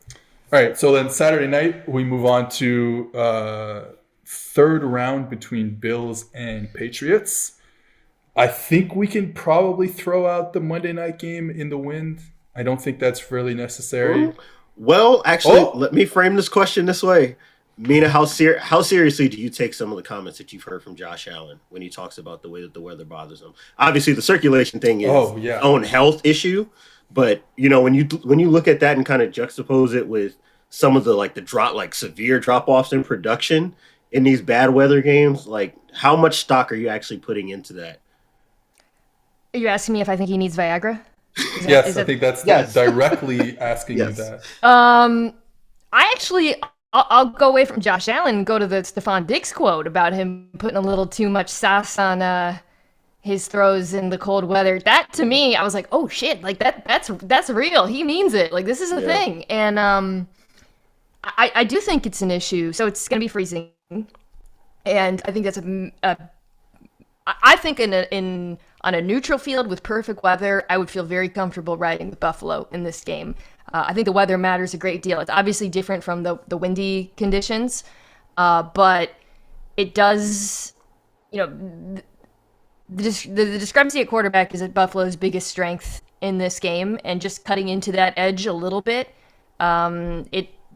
All right, so then Saturday night we move on to third round between Bills and Patriots. I think we can probably throw out the Monday night game in the wind. I don't think that's really necessary. Well, actually, let me frame this question this way. Mina, how seriously do you take some of the comments that you've heard from Josh Allen when he talks about the way that the weather bothers him? Obviously, the circulation thing is its own health issue. But when you look at that and kind of juxtapose it with some of the severe drop offs in production in these bad weather games, like how much stock are you actually putting into that? Are you asking me if I think he needs Viagra? I think that's directly asking you that. I'll go away from Josh Allen and go to the Stephon Diggs quote about him putting a little too much sauce on his throws in the cold weather. That, to me, I was like, oh shit, like that's real. He means it. Like, this is a thing. And I do think it's an issue. So it's going to be freezing. And I think that's I think on a neutral field with perfect weather, I would feel very comfortable riding with Buffalo in this game. I think the weather matters a great deal. It's obviously different from the windy conditions, but it does, the discrepancy at quarterback is Buffalo's biggest strength in this game, and just cutting into that edge a little bit,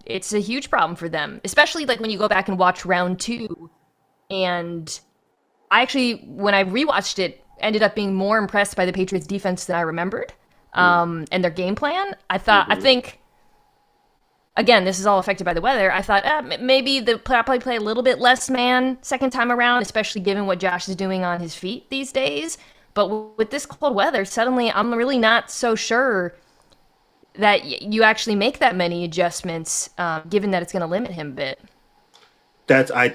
it's a huge problem for them, especially like when you go back and watch round 2. And I actually, when I rewatched it, ended up being more impressed by the Patriots defense than I remembered, and their game plan. I think, again, this is all affected by the weather. I thought maybe they'll probably play a little bit less man second time around, especially given what Josh is doing on his feet these days. But with this cold weather, suddenly I'm really not so sure that you actually make that many adjustments, given that it's going to limit him a bit.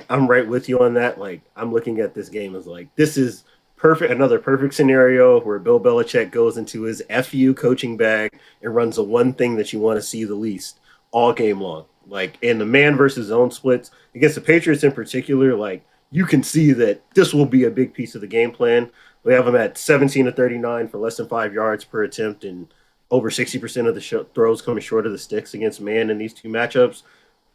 I'm right with you on that. Like, I'm looking at this game as like, this is another perfect scenario where Bill Belichick goes into his FU coaching bag and runs the one thing that you want to see the least all game long. Like, in the man versus zone splits against the Patriots in particular, like, you can see that this will be a big piece of the game plan. We have them at 17 to 39 for less than 5 yards per attempt, and over 60% of the throws coming short of the sticks against man in these two matchups.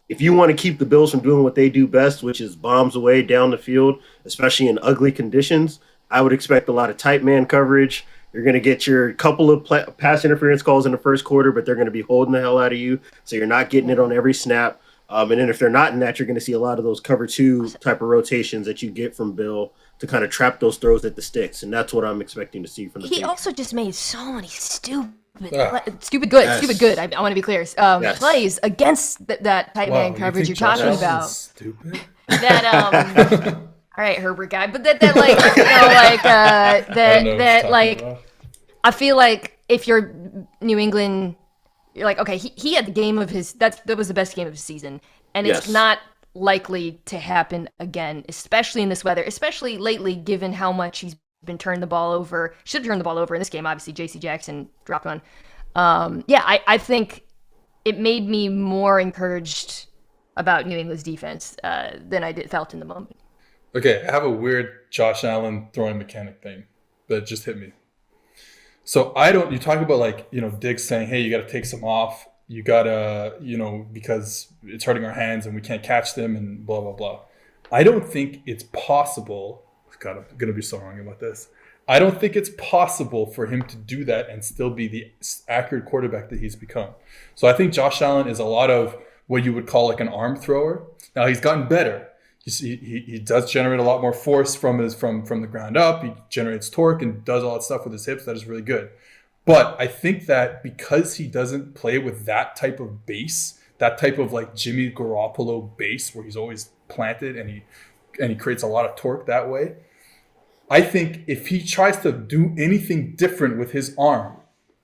if you want to keep the Bills from doing what they do best, which is bombs away down the field, especially in ugly conditions, I would expect a lot of tight man coverage. You're going to get your couple of pass interference calls in the first quarter, but they're going to be holding the hell out of you. So you're not getting it on every snap. And then if they're not in that, you're going to see a lot of those cover two type of rotations that you get from Bill to kind of trap those throws at the sticks. And that's what I'm expecting to see from the He Patriots. also just made so many stupid good. I want to be clear. Plays against that tight man coverage you're talking about. Stupid. That all right, Herbert guy, but that I feel like if you're New England, you're like, okay, he had the game of his. That was the best game of his season, and it's not likely to happen again, especially in this weather, especially lately, given how much he's been turning the ball over. Should have turned the ball over in this game. Obviously, J.C. Jackson dropped one. I think it made me more encouraged about New England's defense than I felt in the moment. Okay, I have a weird Josh Allen throwing mechanic thing that just hit me. So you talk about Diggs saying, hey, you got to take some off. You got to, because it's hurting our hands and we can't catch them and blah, blah, blah. I don't think it's possible. God, I'm going to be so wrong about this. I don't think it's possible for him to do that and still be the accurate quarterback that he's become. So I think Josh Allen is a lot of what you would call like an arm thrower. Now he's gotten better. He does generate a lot more force from the ground up. He generates torque and does all that stuff with his hips. That is really good. But I think that because he doesn't play with that type of base, that type of like Jimmy Garoppolo base where he's always planted and he creates a lot of torque that way. I think if he tries to do anything different with his arm,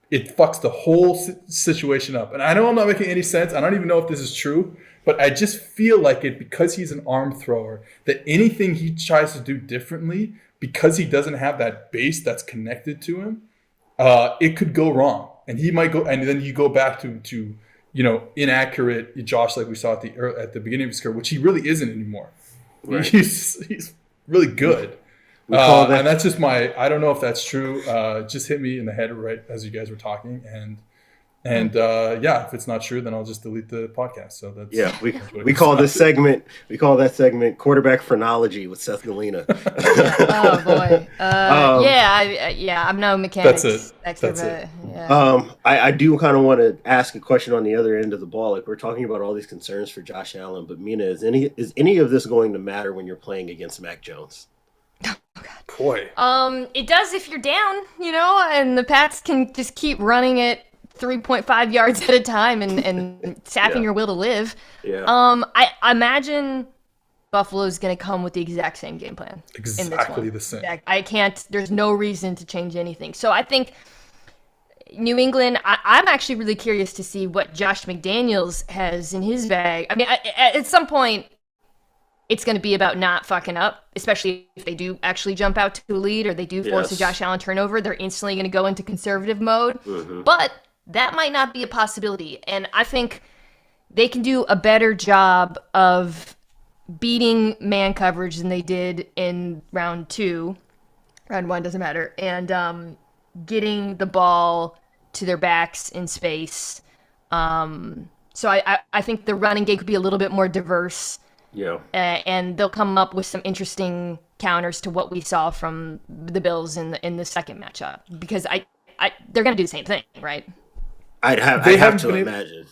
it fucks the whole situation up. And I know I'm not making any sense. I don't even know if this is true. But I just feel like it because he's an arm thrower, that anything he tries to do differently, because he doesn't have that base that's connected to him, it could go wrong. And he might go, and then you go back to inaccurate Josh like we saw at the beginning of his career, which he really isn't anymore. Right. He's really good. And that's just I don't know if that's true. Just hit me in the head right as you guys were talking. And if it's not true, then I'll just delete the podcast. So that's we call this segment quarterback phrenology with Seth Galina. Oh boy, I'm no mechanics expert. That's it. I do kind of want to ask a question on the other end of the ball. Like we're talking about all these concerns for Josh Allen, but Mina, is any of this going to matter when you're playing against Mac Jones? Oh God. Boy. It does if you're down, and the Pats can just keep running it 3.5 yards at a time and sapping your will to live. Yeah. I imagine Buffalo's going to come with the exact same game plan. Exactly the same. There's no reason to change anything. So I think New England, I'm actually really curious to see what Josh McDaniels has in his bag. I mean, at some point, it's going to be about not fucking up, especially if they do actually jump out to a lead or they do force a Josh Allen turnover. They're instantly going to go into conservative mode. Mm-hmm. But that might not be a possibility. And I think they can do a better job of beating man coverage than they did in round 2. Round 1 doesn't matter. And getting the ball to their backs in space. So I think the running game could be a little bit more diverse. Yeah. And they'll come up with some interesting counters to what we saw from the Bills in the second matchup. Because they're going to do the same thing, right? I'd have to imagine.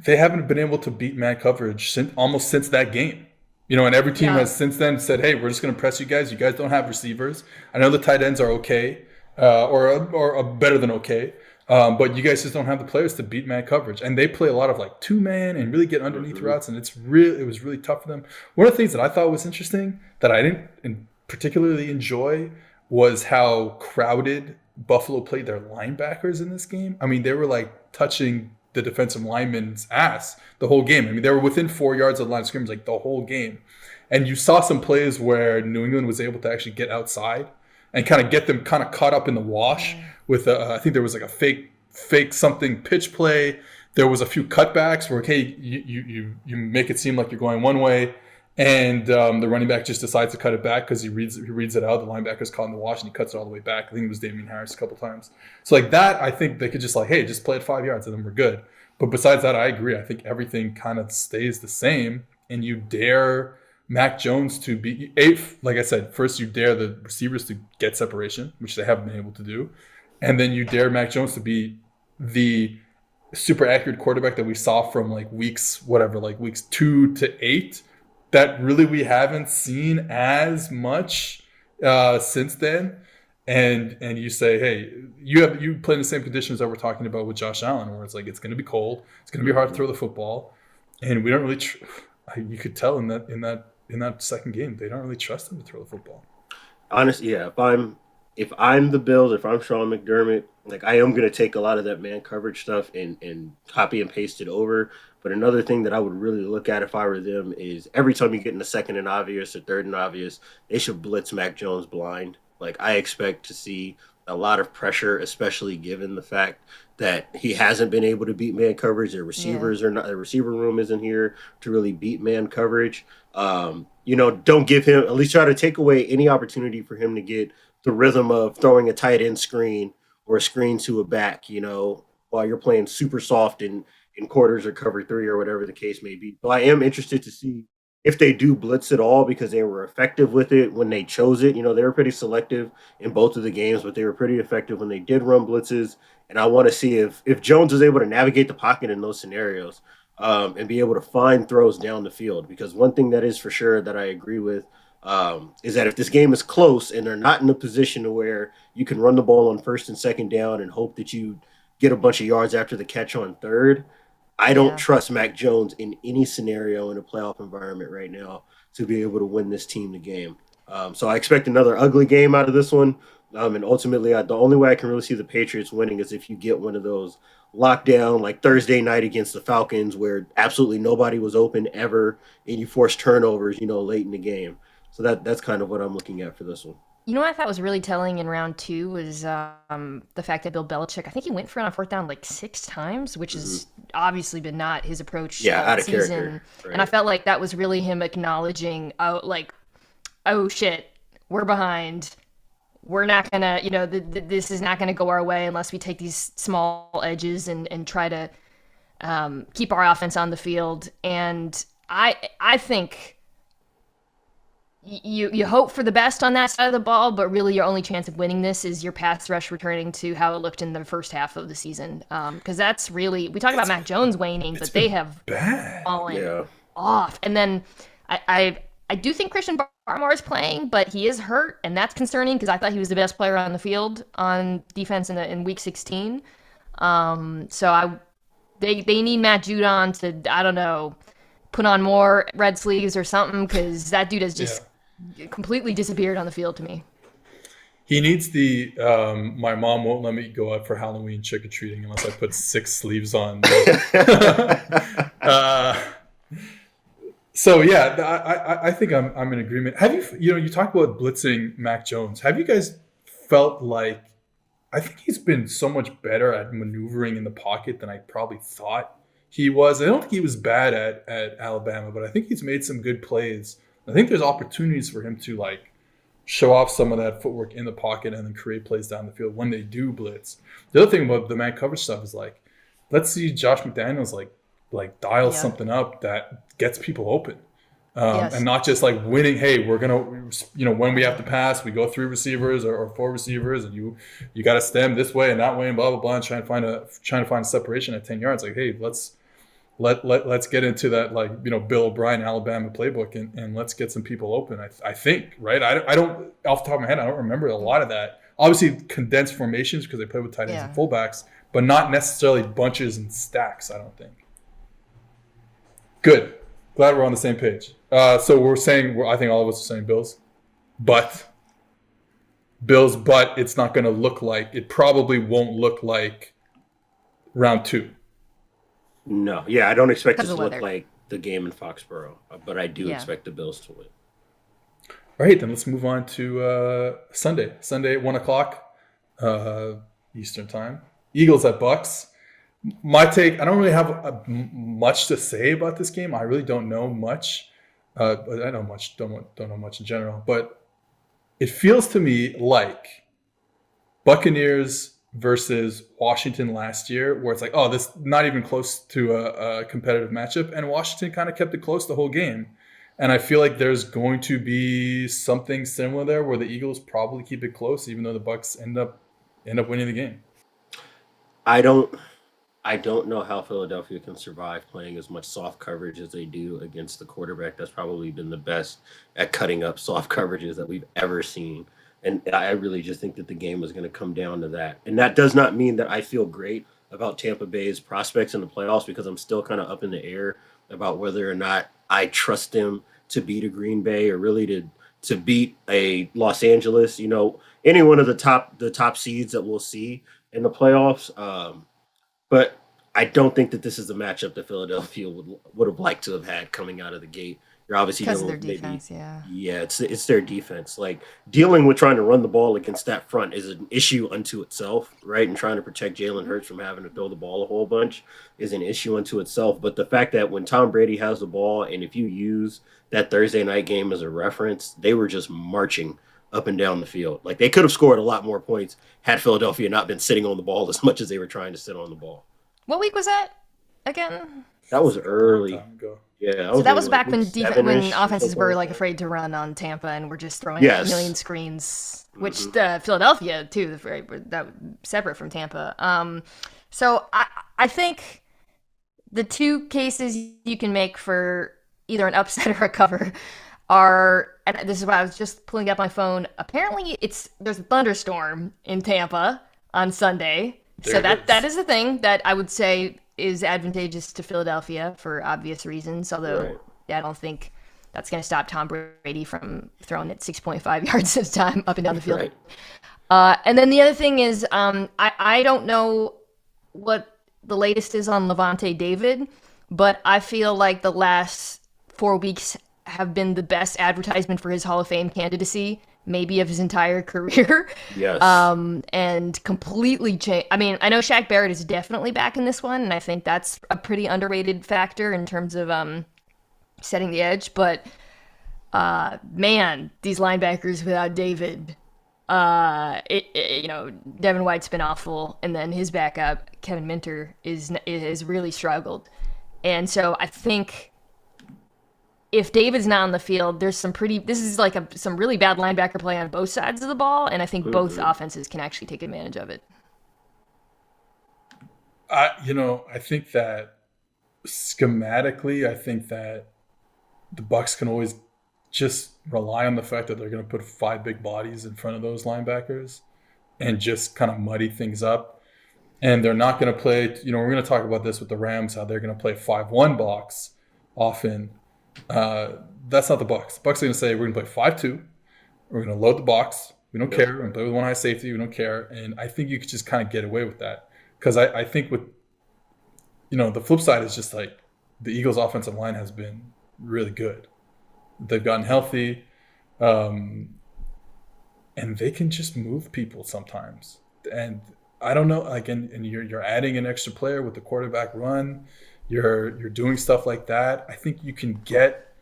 They haven't been able to beat man coverage since that game. And every team has since then said, hey, we're just going to press you guys. You guys don't have receivers. I know the tight ends are okay or better than okay. But you guys just don't have the players to beat man coverage. And they play a lot of like 2-man and really get underneath routes. And it was really tough for them. One of the things that I thought was interesting that I didn't particularly enjoy was how crowded Buffalo played their linebackers in this game. I mean, they were like touching the defensive lineman's ass the whole game. I mean, they were within 4 yards of the line of scrimmage like the whole game. And you saw some plays where New England was able to actually get outside and kind of get them kind of caught up in the wash with I think there was like a fake something pitch play. There was a few cutbacks where, okay, you make it seem like you're going one way, and the running back just decides to cut it back because he reads it out. The linebacker's caught in the wash, and he cuts it all the way back. I think it was Damian Harris a couple times. So like that, I think they could just like, hey, just play it 5 yards, and then we're good. But besides that, I agree. I think everything kind of stays the same, and you dare Mac Jones to be eighth. Like I said, first you dare the receivers to get separation, which they haven't been able to do, and then you dare Mac Jones to be the super accurate quarterback that we saw from like weeks 2 to 8. That really we haven't seen as much since then. And you say, hey, you play in the same conditions that we're talking about with Josh Allen, where it's like it's going to be cold, it's going to be hard to throw the football, and we don't really. You could tell in that second game, they don't really trust him to throw the football. Honestly, yeah. If I'm the Bills, if I'm Sean McDermott, like I am going to take a lot of that man coverage stuff and copy and paste it over. But another thing that I would really look at if I were them is every time you get in a second and obvious or third and obvious, they should blitz Mac Jones blind. Like I expect to see a lot of pressure, especially given the fact that he hasn't been able to beat man coverage. The receivers are not. The receiver room isn't here to really beat man coverage. Don't give him, at least try to take away any opportunity for him to get the rhythm of throwing a tight end screen or a screen to a back. While you're playing super soft in quarters or cover 3 or whatever the case may be. So I am interested to see if they do blitz at all, because they were effective with it when they chose it. They were pretty selective in both of the games, but they were pretty effective when they did run blitzes. And I want to see if Jones is able to navigate the pocket in those scenarios and be able to find throws down the field. Because one thing that is for sure that I agree with is that if this game is close and they're not in a position to where you can run the ball on first and second down and hope that you get a bunch of yards after the catch on third, I don't trust Mac Jones in any scenario in a playoff environment right now to be able to win this team the game. So I expect another ugly game out of this one. And ultimately, the only way I can really see the Patriots winning is if you get one of those lockdown, like Thursday night against the Falcons, where absolutely nobody was open ever, and you force turnovers, late in the game. So that's kind of what I'm looking at for this one. What I thought was really telling in round 2 was the fact that Bill Belichick, I think he went for it on fourth down like 6 times, which has obviously been not his approach all out of season. character. Right. And I felt like that was really him acknowledging, oh shit, we're behind. We're not going to, this is not going to go our way unless we take these small edges and try to keep our offense on the field. And I think you hope for the best on that side of the ball, but really your only chance of winning this is your pass rush returning to how it looked in the first half of the season. Because that's really, we talk about Mac Jones waning, but they have fallen off. And then I do think Christian Barmore is playing, but he is hurt, and that's concerning because I thought he was the best player on the field on defense in Week 16. So they need Matt Judon to, I don't know, put on more red sleeves or something, because that dude has just completely disappeared on the field to me. He needs the my mom won't let me go out for Halloween trick-or-treating unless I put 6 sleeves on. So yeah, I think I'm in agreement. Have you talk about blitzing Mac Jones. Have you guys felt like, I think he's been so much better at maneuvering in the pocket than I probably thought he was. I don't think he was bad at Alabama, but I think he's made some good plays. I think there's opportunities for him to show off some of that footwork in the pocket and then create plays down the field when they do blitz. The other thing about the man coverage stuff is let's see Josh McDaniels dial something up that gets people open. And not just winning. Hey, we're gonna, when we have to pass, we go 3 receivers or 4 receivers, and you got to stem this way and that way and blah blah blah, and trying to find a separation at 10 yards. Hey, let's get into that Bill O'Brien Alabama playbook and let's get some people open. I think, right. I don't, off the top of my head, I don't remember a lot of that. Obviously condensed formations because they play with tight ends and fullbacks, but not necessarily bunches and stacks. I don't think. Good. Glad we're on the same page. So we're saying, I think all of us are saying Bills, but it's not going to look like, it probably won't look like round 2. No. Yeah, I don't expect it to look like the game in Foxborough, but I do expect the Bills to win. All right, then let's move on to Sunday. Sunday at 1 o'clock Eastern time. Eagles at Bucks. My take, I don't really have much to say about this game. I really don't know much. But I know much, don't know much in general. But it feels to me like Buccaneers versus Washington last year, where it's like, oh, this not even close to a competitive matchup, and Washington kind of kept it close the whole game. And I feel like there's going to be something similar there, where the Eagles probably keep it close, even though the Bucs end up winning the game. I don't know how Philadelphia can survive playing as much soft coverage as they do against the quarterback that's probably been the best at cutting up soft coverages that we've ever seen. And I really just think that the game is going to come down to that. And that does not mean that I feel great about Tampa Bay's prospects in the playoffs, because I'm still kind of up in the air about whether or not I trust them to beat a Green Bay or really to beat a Los Angeles, any one of the top seeds that we'll see in the playoffs. But I don't think that this is the matchup that Philadelphia would have liked to have had coming out of the gate. You're obviously because of their defense, yeah, it's their defense. Like, dealing with trying to run the ball against that front is an issue unto itself, right? And trying to protect Jalen Hurts from having to throw the ball a whole bunch is an issue unto itself. But the fact that when Tom Brady has the ball, and if you use that Thursday night game as a reference, they were just marching up and down the field. Like, they could have scored a lot more points had Philadelphia not been sitting on the ball as much as they were trying to sit on the ball. What week was that again? That was early. Yeah, that was back when offenses were like afraid to run on Tampa and were just throwing a million screens, which Philadelphia too, that separate from Tampa. So I think the two cases you can make for either an upset or a cover are, and this is why I was just pulling up my phone. Apparently, there's a thunderstorm in Tampa on Sunday, so that is a thing that I would say is advantageous to Philadelphia for obvious reasons, although I don't think that's going to stop Tom Brady from throwing it 6.5 yards this time up and down the field. Right. And then the other thing is, I don't know what the latest is on Levante David, but I feel like the last 4 weeks have been the best advertisement for his Hall of Fame candidacy, maybe of his entire career. Yes. And completely changed. I mean, I know Shaq Barrett is definitely back in this one, and I think that's a pretty underrated factor in terms of setting the edge. But man, these linebackers without David, Devin White's been awful, and then his backup Kevin Minter is really struggled, and so I think, if David's not on the field, there's some really bad linebacker play on both sides of the ball, and I think both offenses can actually take advantage of it. I think that schematically, I think that the Bucs can always just rely on the fact that they're going to put 5 big bodies in front of those linebackers and just kind of muddy things up. And they're not going to play, we're going to talk about this with the Rams, how they're going to play 5-1 blocks often. That's not the Bucs. The Bucs are going to say, we're going to play 5-2. We're going to load the box. We don't care. We're going to play with one high safety. We don't care. And I think you could just kind of get away with that. Because I think with, the flip side is just like the Eagles' offensive line has been really good. They've gotten healthy. And they can just move people sometimes. And I don't know, like, and you're adding an extra player with the quarterback run. You're doing stuff like that. I think you can get,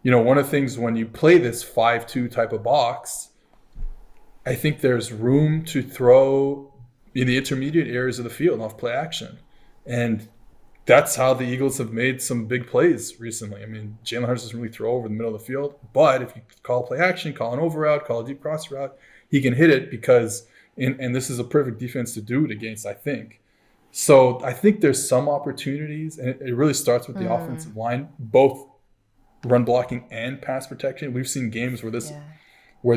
one of the things when you play this 5-2 type of box, I think there's room to throw in the intermediate areas of the field off play action. And that's how the Eagles have made some big plays recently. I mean, Jalen Hurts doesn't really throw over the middle of the field, but if you call play action, call an over route, call a deep cross route, he can hit it because, and this is a perfect defense to do it against, I think. So I think there's some opportunities, and it really starts with the offensive line, both run blocking and pass protection. We've seen games where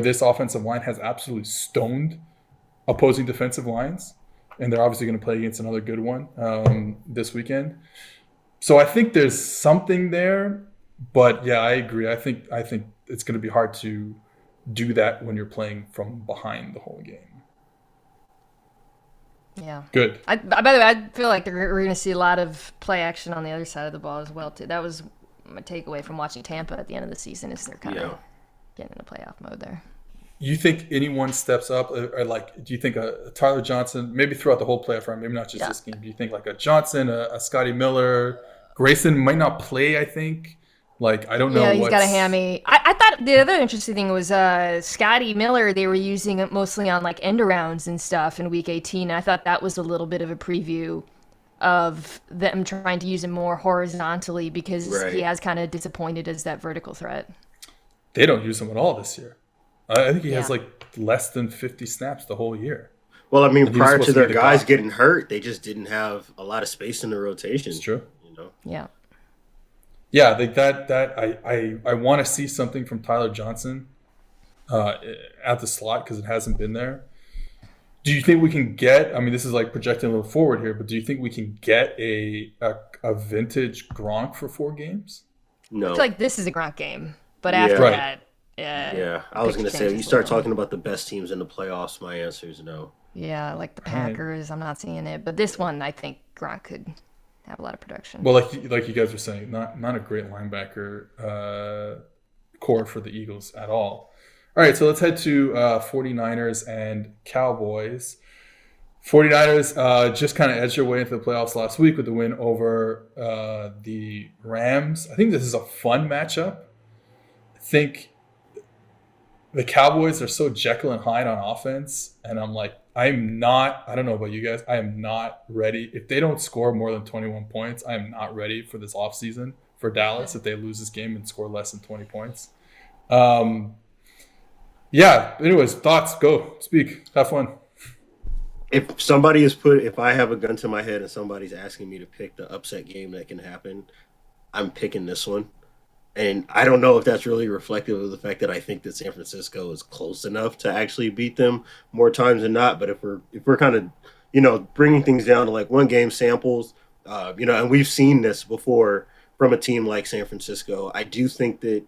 this offensive line has absolutely stoned opposing defensive lines, and they're obviously going to play against another good one this weekend. So I think there's something there, but yeah, I agree. I think it's going to be hard to do that when you're playing from behind the whole game. Yeah. Good. By the way, I feel like we're going to see a lot of play action on the other side of the ball as well, too. That was my takeaway from watching Tampa at the end of the season, is they're kind of getting into playoff mode there. You think anyone steps up, or like, do you think a Tyler Johnson, maybe throughout the whole playoff run, maybe not just this game, do you think like a Johnson, a Scotty Miller, Grayson might not play, I think, Like, I don't know. Yeah, he's got a hammy. I thought the other interesting thing was Scotty Miller. They were using it mostly on like end arounds and stuff in Week 18. I thought that was a little bit of a preview of them trying to use him more horizontally because he has kind of disappointed as that vertical threat. They don't use him at all this year. I think he has like less than 50 snaps the whole year. Well, I mean, prior to their guys getting hurt, they just didn't have a lot of space in the rotation. It's true. You know? Yeah. Yeah, like that I want to see something from Tyler Johnson at the slot because it hasn't been there. Do you think we can get, I mean, this is like projecting a little forward here, but do you think we can get a vintage Gronk for 4 games? No. I feel like this is a Gronk game, but after that, yeah, I was going to say, you start talking about the best teams in the playoffs, my answer is no. Yeah, like the Packers, I'm not seeing it. But this one, I think Gronk could have a lot of production. Well, like you guys were saying, not a great linebacker core for the Eagles at all. All right, so let's head to 49ers and Cowboys. 49ers just kind of edged their way into the playoffs last week with the win over the Rams. I think this is a fun matchup. I think the Cowboys are so Jekyll and Hyde on offense, and I'm like, I don't know about you guys, I am not ready. If they don't score more than 21 points, I am not ready for this offseason for Dallas if they lose this game and score less than 20 points. Yeah, anyways, thoughts, go, speak, have fun. If I have a gun to my head and somebody's asking me to pick the upset game that can happen, I'm picking this one. And I don't know if that's really reflective of the fact that I think that San Francisco is close enough to actually beat them more times than not. But if we're kind of, bringing things down to like one game samples, and we've seen this before from a team like San Francisco, I do think that,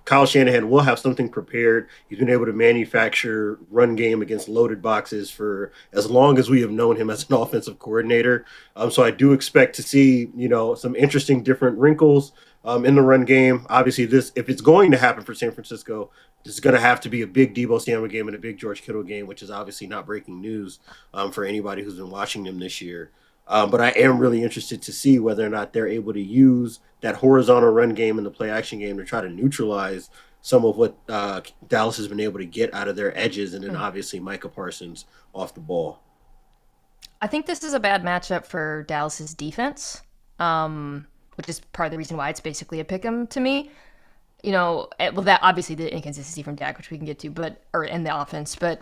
Kyle Shanahan will have something prepared. He's been able to manufacture run game against loaded boxes for as long as we have known him as an offensive coordinator. So I do expect to see, some interesting different wrinkles in the run game. Obviously, if it's going to happen for San Francisco, this is going to have to be a big Deebo Samuel game and a big George Kittle game, which is obviously not breaking news for anybody who's been watching them this year. But I am really interested to see whether or not they're able to use that horizontal run game and the play action game to try to neutralize some of what Dallas has been able to get out of their edges, and then obviously Micah Parsons off the ball. I think this is a bad matchup for Dallas's defense, which is part of the reason why it's basically a pick'em to me. That obviously the inconsistency from Dak, which we can get to, in the offense, but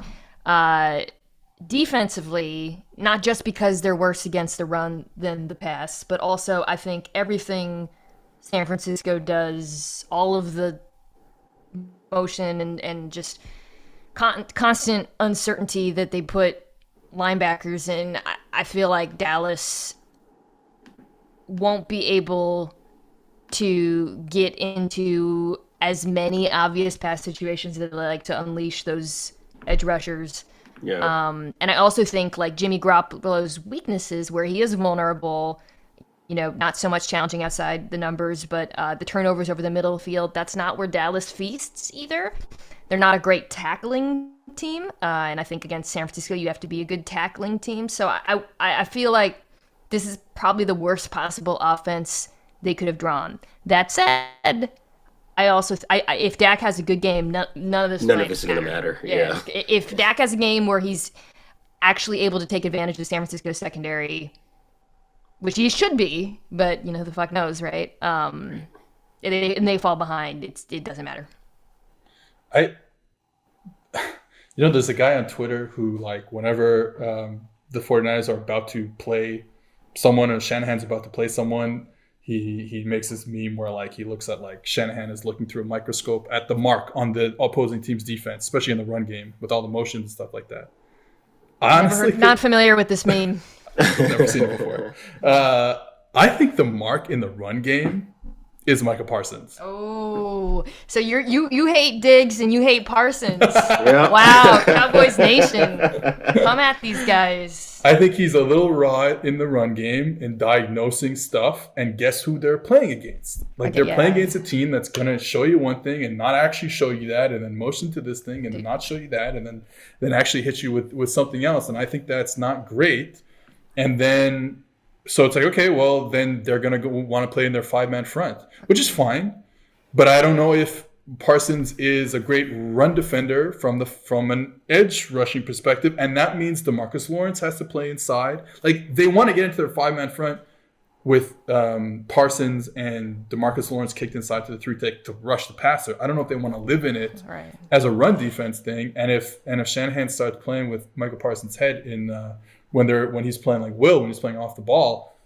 defensively, not just because they're worse against the run than the pass, but also I think everything San Francisco does, all of the motion and just constant uncertainty that they put linebackers in, I feel like Dallas won't be able to get into as many obvious pass situations that they like to unleash those edge rushers. Yeah. And I also think like Jimmy Garoppolo's weaknesses, where he is vulnerable, not so much challenging outside the numbers, but the turnovers over the middle of the field, that's not where Dallas feasts either. They're not a great tackling team. And I think against San Francisco, you have to be a good tackling team. So I feel like this is probably the worst possible offense they could have drawn. That said, if Dak has a good game, none of this is going to matter. Yeah. If Dak has a game where he's actually able to take advantage of San Francisco secondary, which he should be, but the fuck knows, right? And they fall behind, it doesn't matter. There's a guy on Twitter who, like, whenever the 49ers are about to play someone or Shanahan's about to play someone, he makes this meme where, like, he looks at, like, Shanahan is looking through a microscope at the mark on the opposing team's defense, especially in the run game with all the motions and stuff like that. Honestly, not familiar with this meme. Never seen it before. I think the mark in the run game is Micah Parsons. Oh, so you hate Diggs and you hate Parsons. Yeah. Wow, Cowboys Nation, come at these guys. I think he's a little raw in the run game in diagnosing stuff, and guess who they're playing against? Like, they're playing against a team that's going to show you one thing and not actually show you that, and then motion to this thing and then not show you that, and then actually hit you with something else. And I think that's not great. And then, so it's like, okay, well, then they're going to want to play in their 5-man front, which is fine. But I don't know if Parsons is a great run defender from an edge rushing perspective, and that means DeMarcus Lawrence has to play inside. Like, they want to get into their 5-man front with Parsons and DeMarcus Lawrence kicked inside to the 3-tech to rush the passer. I don't know if they want to live in it as a run defense thing. And if Shanahan starts playing with Michael Parsons' head in when he's playing like when he's playing off the ball,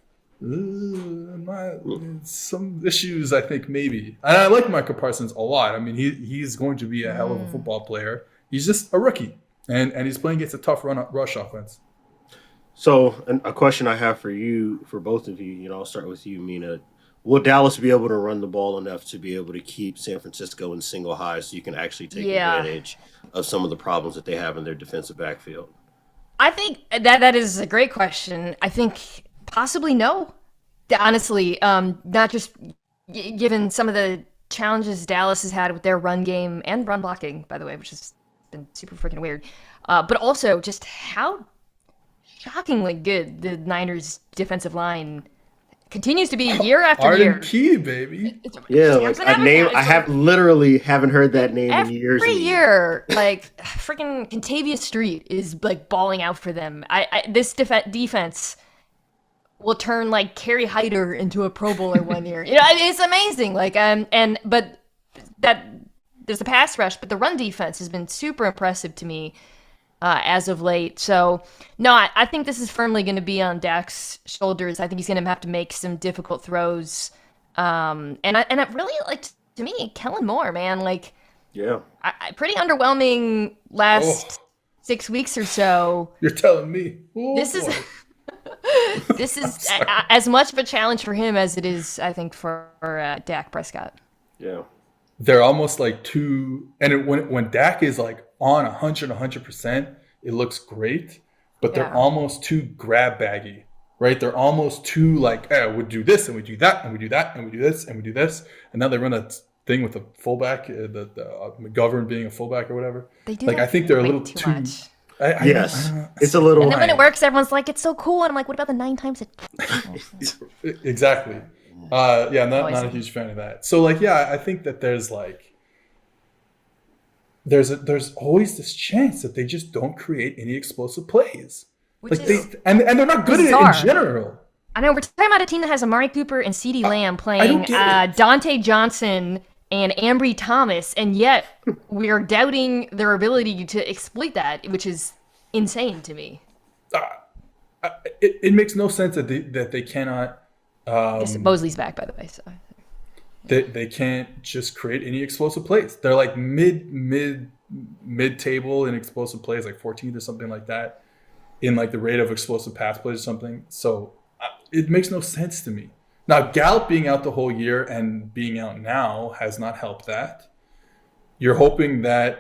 some issues, I think, maybe. And I like Michael Parsons a lot. I mean, he's going to be a hell of a football player. He's just a rookie, and he's playing against a tough rush offense. So a question I have for both of you, I'll start with you, Mina. Will Dallas be able to run the ball enough to be able to keep San Francisco in single high so you can actually take advantage of some of the problems that they have in their defensive backfield? I think that is a great question. I think possibly no. Honestly, not just given some of the challenges Dallas has had with their run game and run blocking, by the way, which has been super freaking weird. But also just how shockingly good the Niners' defensive line continues to be year after year. Arden Key, baby. Yeah, like a name I haven't heard that name in years. Every year, like freaking Contavious Street is like balling out for them. This defense will turn like Kerry Hyder into a Pro Bowler one year. It's amazing. Like but that there's a pass rush, but the run defense has been super impressive to me. As of late. So, no, I think this is firmly going to be on Dak's shoulders. I think he's going to have to make some difficult throws. And I really, like, to me, Kellen Moore, man, like, pretty underwhelming last 6 weeks or so. You're telling me. This is as much of a challenge for him as it is, I think, for Dak Prescott. Yeah. They're almost like two, and when Dak is like on 100%, it looks great, but they're almost too grab baggy, right? They're almost too like, we do this and we do that and we do that and we do this and we do this, and now they run that thing with the fullback, the McGovern being a fullback or whatever. They do like I think they're a little too much. It's a little. And then when it works, everyone's like, "It's so cool," and I'm like, "What about the 9 times it?" Exactly. Not a huge fan of that. So I think that there's like there's always this chance that they just don't create any explosive plays. And they're not good at it in general. I know we're talking about a team that has Amari Cooper and CeeDee Lamb playing Dante Johnson and Ambry Thomas, and yet we are doubting their ability to exploit that, which is insane to me. It makes no sense that they cannot. Mosley's back, by the way. So they can't just create any explosive plays. They're like mid table in explosive plays, like 14th or something like that, in like the rate of explosive pass plays or something. So it makes no sense to me. Now Gallup being out the whole year and being out now has not helped that. You're hoping that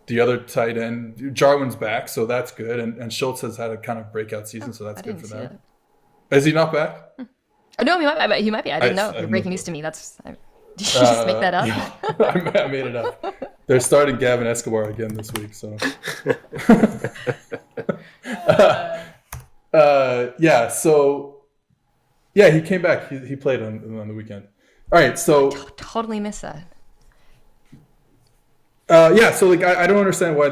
the other tight end Jarwin's back, so that's good, and Schultz has had a kind of breakout season, so that's good for them. Is he not back? Oh, no, he might be. I didn't know. You're breaking news to me. Did you just make that up? Yeah, I made it up. They're starting Gavin Escobar again this week, so. He came back. He played on the weekend. All right, so. I totally missed that. I don't understand why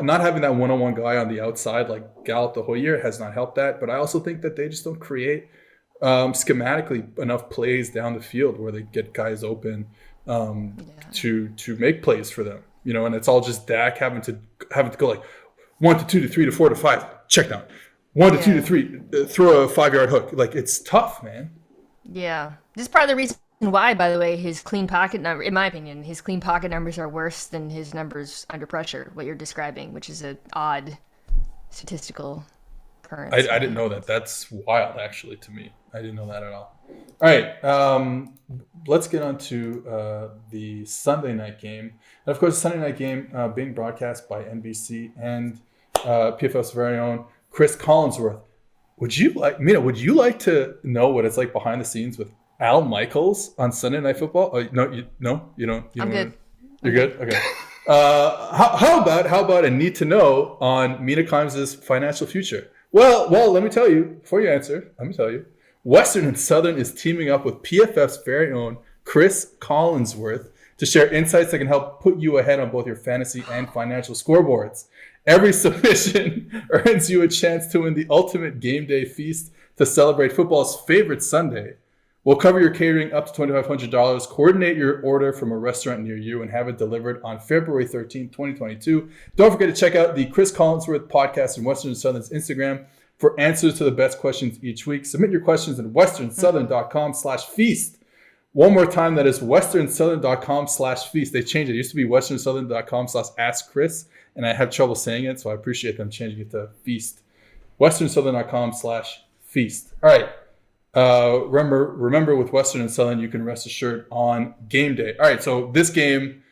not having that one-on-one guy on the outside like Gallup the whole year has not helped that. But I also think that they just don't create schematically enough plays down the field where they get guys open to make plays for them. And it's all just Dak having to go like 1 to 2 to 3 to 4 to 5 check down, 1 to 2 to 3 throw a 5-yard hook. Like, it's tough, man. Yeah, this is part of the reason why, by the way, his clean pocket number, in my opinion, his clean pocket numbers are worse than his numbers under pressure, what you're describing, which is an odd statistical occurrence. I didn't know that. That's wild, actually, to me. I didn't know that at all. All right, let's get on to the Sunday night game. And, of course, the Sunday night game being broadcast by NBC and PFF's very own Chris Collinsworth. Would you like to know what it's like behind the scenes with Al Michaels on Sunday Night Football? Oh, no, you don't. I'm good. You're good? Okay. How about a need to know on Mina Kimes' financial future? Well, let me tell you, before you answer, Western and Southern is teaming up with PFF's very own Chris Collinsworth, to share insights that can help put you ahead on both your fantasy and financial scoreboards. Every submission earns you a chance to win the ultimate game day feast to celebrate football's favorite Sunday. We'll cover your catering up to $2,500, coordinate your order from a restaurant near you, and have it delivered on February 13th, 2022. Don't forget to check out the Chris Collinsworth podcast and Western Southern's Instagram for answers to the best questions each week. Submit your questions at westernsouthern.com/feast. One more time, that is westernsouthern.com/feast. They changed it. It used to be westernsouthern.com/askchris, and I have trouble saying it, so I appreciate them changing it to feast. westernsouthern.com/feast. All right. Remember, with Western and Southern, you can rest assured on game day. All right, so this game,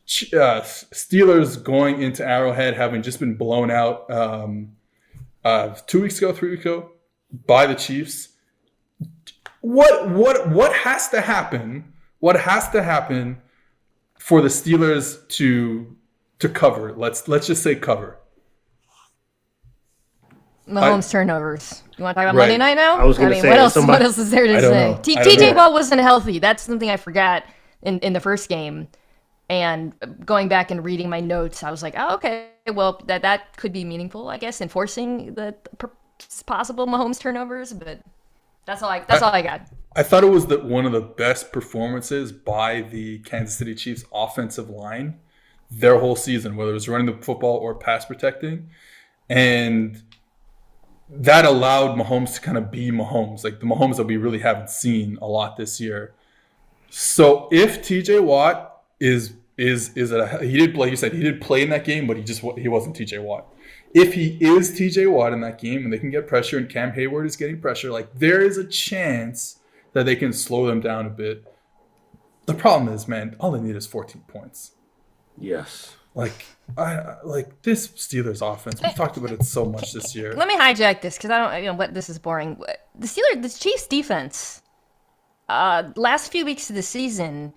Steelers going into Arrowhead, having just been blown out 3 weeks ago by the Chiefs. What has to happen? What has to happen for the Steelers to cover? Let's just say cover. Mahomes turnovers. You want to talk about Monday night now? I was going to say, what else is there to say? TJ Watt wasn't healthy. That's something I forgot in the first game. And going back and reading my notes, I was like, oh, okay, well, that could be meaningful, I guess, enforcing the possible Mahomes turnovers. But that's all I got. I thought it was one of the best performances by the Kansas City Chiefs offensive line their whole season, whether it was running the football or pass protecting. And that allowed Mahomes to kind of be Mahomes, like the Mahomes that we really haven't seen a lot this year. So if TJ Watt he did, like you said, he did play in that game, but he wasn't TJ Watt. If he is TJ Watt in that game and they can get pressure and Cam Hayward is getting pressure, like there is a chance that they can slow them down a bit. The problem is, man, all they need is 14 points. Yes. Like this Steelers offense, we've talked about it so much this year. Let me hijack this because I don't, this is boring. The Chiefs defense, last few weeks of the season,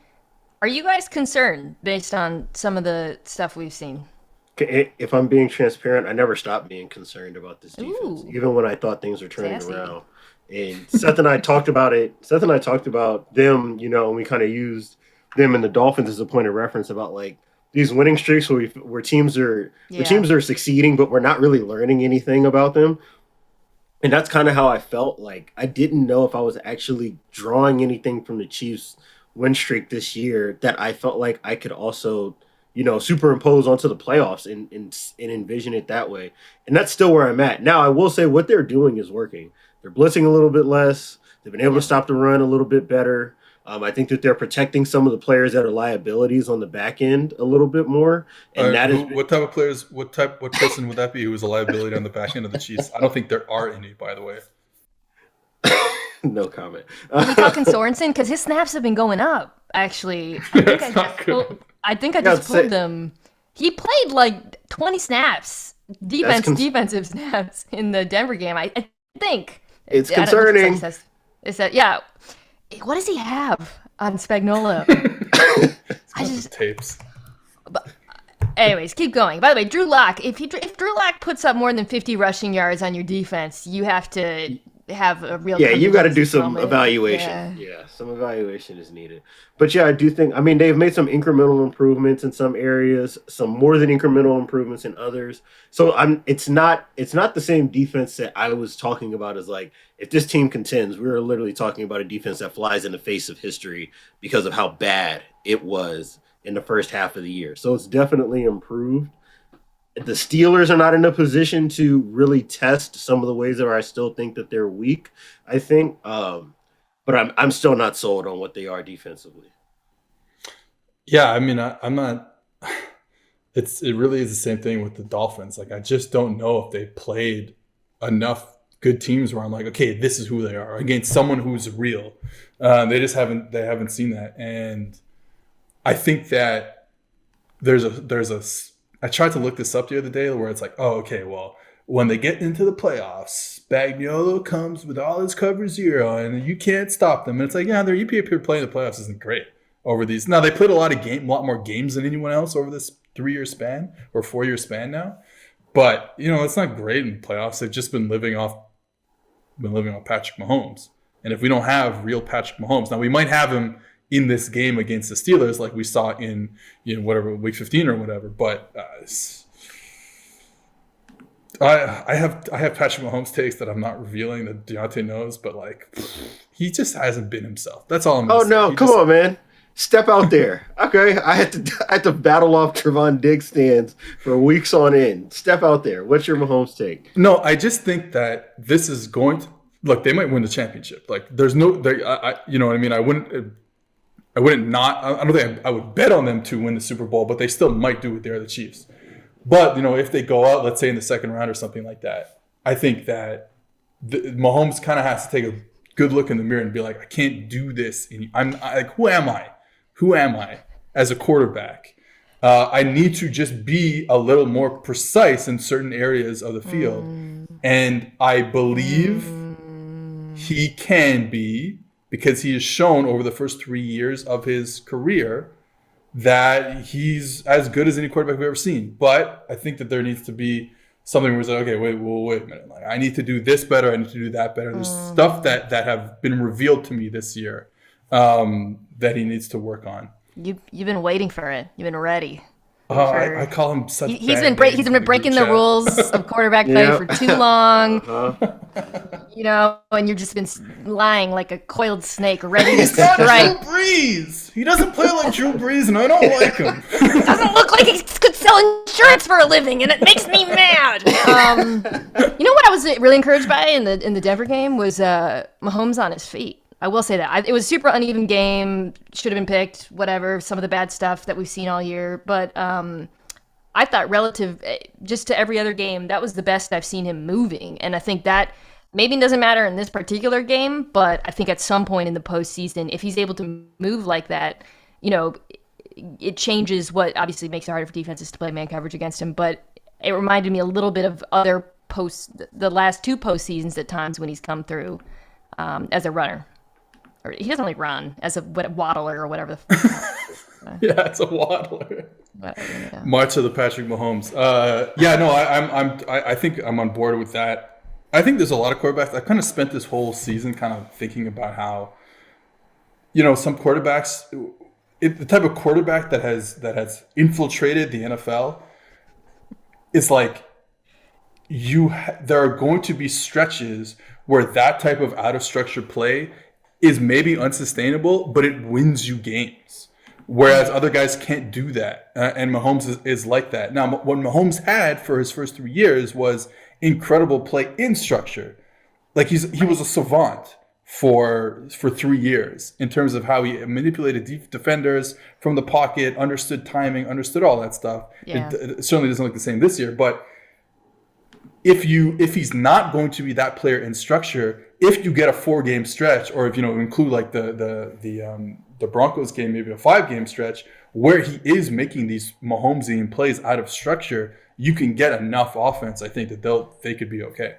are you guys concerned based on some of the stuff we've seen? If I'm being transparent, I never stopped being concerned about this defense, even when I thought things were turning around. And Seth and I talked about it. Seth and I talked about them, and we kind of used them and the Dolphins as a point of reference about like these winning streaks where teams are succeeding, but we're not really learning anything about them. And that's kind of how I felt. Like I didn't know if I was actually drawing anything from the Chiefs win streak this year that I felt like I could also, superimpose onto the playoffs and envision it that way. And that's still where I'm at. Now, I will say what they're doing is working. They're blitzing a little bit less. They've been able to stop the run a little bit better. I think that they're protecting some of the players that are liabilities on the back end a little bit more. And what type of players? What person would that be who is a liability on the back end of the Chiefs? I don't think there are any, by the way. No comment. Are we talking Sorensen? Because his snaps have been going up. Actually, I think I just pulled them. He played like 20 snaps, defensive snaps in the Denver game. I think it's concerning. It said, yeah. What does he have on Spagnuolo? I just tapes. But, anyways, keep going. By the way, Drew Lock. If Drew Lock puts up more than 50 rushing yards on your defense, you have to have a real. Yeah, you got to do some evaluation. Yeah, some evaluation is needed. But yeah, I do think. I mean, they've made some incremental improvements in some areas, some more than incremental improvements in others. So It's not the same defense that I was talking about as like. If this team contends, we're literally talking about a defense that flies in the face of history because of how bad it was in the first half of the year. So it's definitely improved. The Steelers are not in a position to really test some of the ways that I still think that they're weak, I think. But I'm still not sold on what they are defensively. Yeah, I mean, I'm not. It really is the same thing with the Dolphins. Like, I just don't know if they played enough good teams where I'm like, okay, this is who they are against someone who's real. They haven't seen that. And I think that I tried to look this up the other day where it's like, oh, okay, well, when they get into the playoffs, Spagnuolo comes with all his cover zero and you can't stop them. And it's like, yeah, their EPA playing the playoffs isn't great over these. Now they played a lot more games than anyone else over this 3-year span or 4-year span now. But, it's not great in the playoffs. They've just been living off Patrick Mahomes. And if we don't have real Patrick Mahomes, now we might have him in this game against the Steelers like we saw in whatever week 15 or whatever. But I have Patrick Mahomes takes that I'm not revealing that Deontay knows, but like he just hasn't been himself. That's all I'm gonna say. No, come on, man. Step out there. Okay. I had to battle off Trevon Diggs stands for weeks on end. Step out there. What's your Mahomes take? No, I just think that this is going to look, they might win the championship. Like there's no you know what I mean? I don't think I would bet on them to win the Super Bowl, but they still might do it. They're the Chiefs. But, if they go out, let's say in the second round or something like that, I think that Mahomes kind of has to take a good look in the mirror and be like, I can't do this. Who am I? Who am I as a quarterback? I need to just be a little more precise in certain areas of the field. And I believe he can be, because he has shown over the first 3 years of his career that he's as good as any quarterback we've ever seen. But I think that there needs to be something where it's like, okay, wait a minute. Like, I need to do this better. I need to do that better. There's stuff that have been revealed to me this year that he needs to work on. You've been waiting for it. You've been ready. I call him such. He's been breaking the rules of quarterback play for too long. And you've just been lying like a coiled snake, ready to strike. Drew Brees. He doesn't play like Drew Brees, and I don't like him. Doesn't look like he could sell insurance for a living, and it makes me mad. What I was really encouraged by in the Denver game was Mahomes on his feet. I will say that. It was a super uneven game, should have been picked, whatever, some of the bad stuff that we've seen all year. But I thought relative just to every other game, that was the best I've seen him moving. And I think that maybe it doesn't matter in this particular game, but I think at some point in the postseason, if he's able to move like that, it changes what obviously makes it harder for defenses to play man coverage against him. But it reminded me a little bit of the last two postseasons at times when he's come through as a runner. Or he doesn't really run as a waddler or whatever. Yeah, it's a waddler. Yeah. March of the Patrick Mahomes. I think I'm on board with that. I think there's a lot of quarterbacks. I kind of spent this whole season kind of thinking about how, some quarterbacks, the type of quarterback that has infiltrated the NFL is like there are going to be stretches where that type of out of structure play is maybe unsustainable, but it wins you games. Whereas other guys can't do that. And Mahomes is like that. Now, what Mahomes had for his first 3 years was incredible play in structure. Like he was a savant for 3 years in terms of how he manipulated defenders from the pocket, understood timing, understood all that stuff. Yeah. It certainly doesn't look the same this year, but if he's not going to be that player in structure, if you get a 4-game stretch, or if include like the Broncos game, maybe a 5-game stretch where he is making these Mahomesian plays out of structure, you can get enough offense. I think that they could be okay.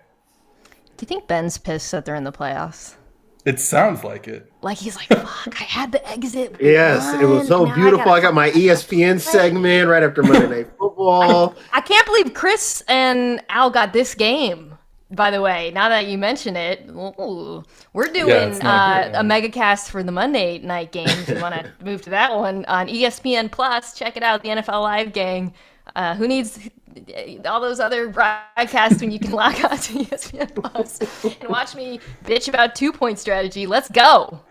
Do you think Ben's pissed that they're in the playoffs? It sounds like it. Like he's like, fuck, I had the exit. Yes, it was so beautiful. I got my ESPN segment right after Monday Night Football. I can't believe Chris and Al got this game, by the way. Now that you mention it, we're doing a mega cast for the Monday night game. If you want to move to that one on ESPN Plus, check it out, the NFL Live gang. Who needs all those other broadcasts when you can log on to ESPN Plus and watch me bitch about 2-point strategy? Let's go.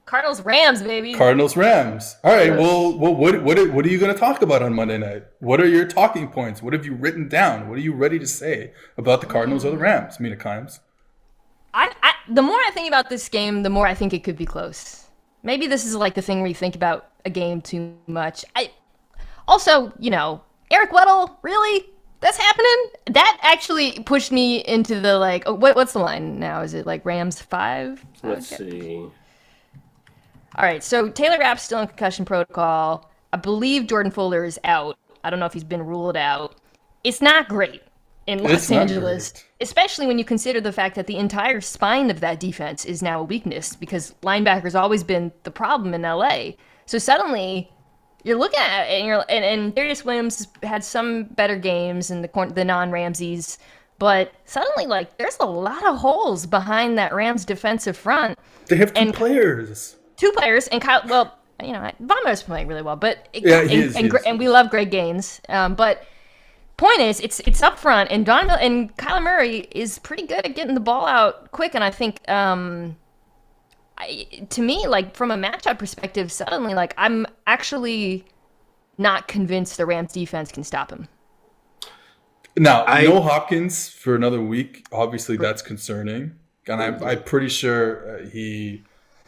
Cardinals Rams, baby. Cardinals Rams. All right. Well, what are you going to talk about on Monday night? What are your talking points? What have you written down? What are you ready to say about the Cardinals or the Rams, Mina Kimes? The more I think about this game, the more I think it could be close. Maybe this is like the thing where you think about a game too much. Also, Eric Weddle, really? That's happening? That actually pushed me into the what's the line now? Is it like Rams 5? Let's see. All right, so Taylor Rapp's still in concussion protocol. I believe Jordan Fuller is out. I don't know if he's been ruled out. It's not great in Los Angeles, especially when you consider the fact that the entire spine of that defense is now a weakness because linebacker's always been the problem in LA. So suddenly you're looking at it and Darius Williams had some better games in the non-Ramses, but suddenly there's a lot of holes behind that Rams defensive front. They have two players. two players, and Kyle. Well, Von Miller's playing really well, but and we love Greg Gaines. But point is, it's up front, and Kyler Murray is pretty good at getting the ball out quick, and I think. To me, like from a matchup perspective, suddenly, like I'm actually not convinced the Rams defense can stop him. Now, no Hopkins for another week. Obviously, that's concerning, and I'm pretty sure he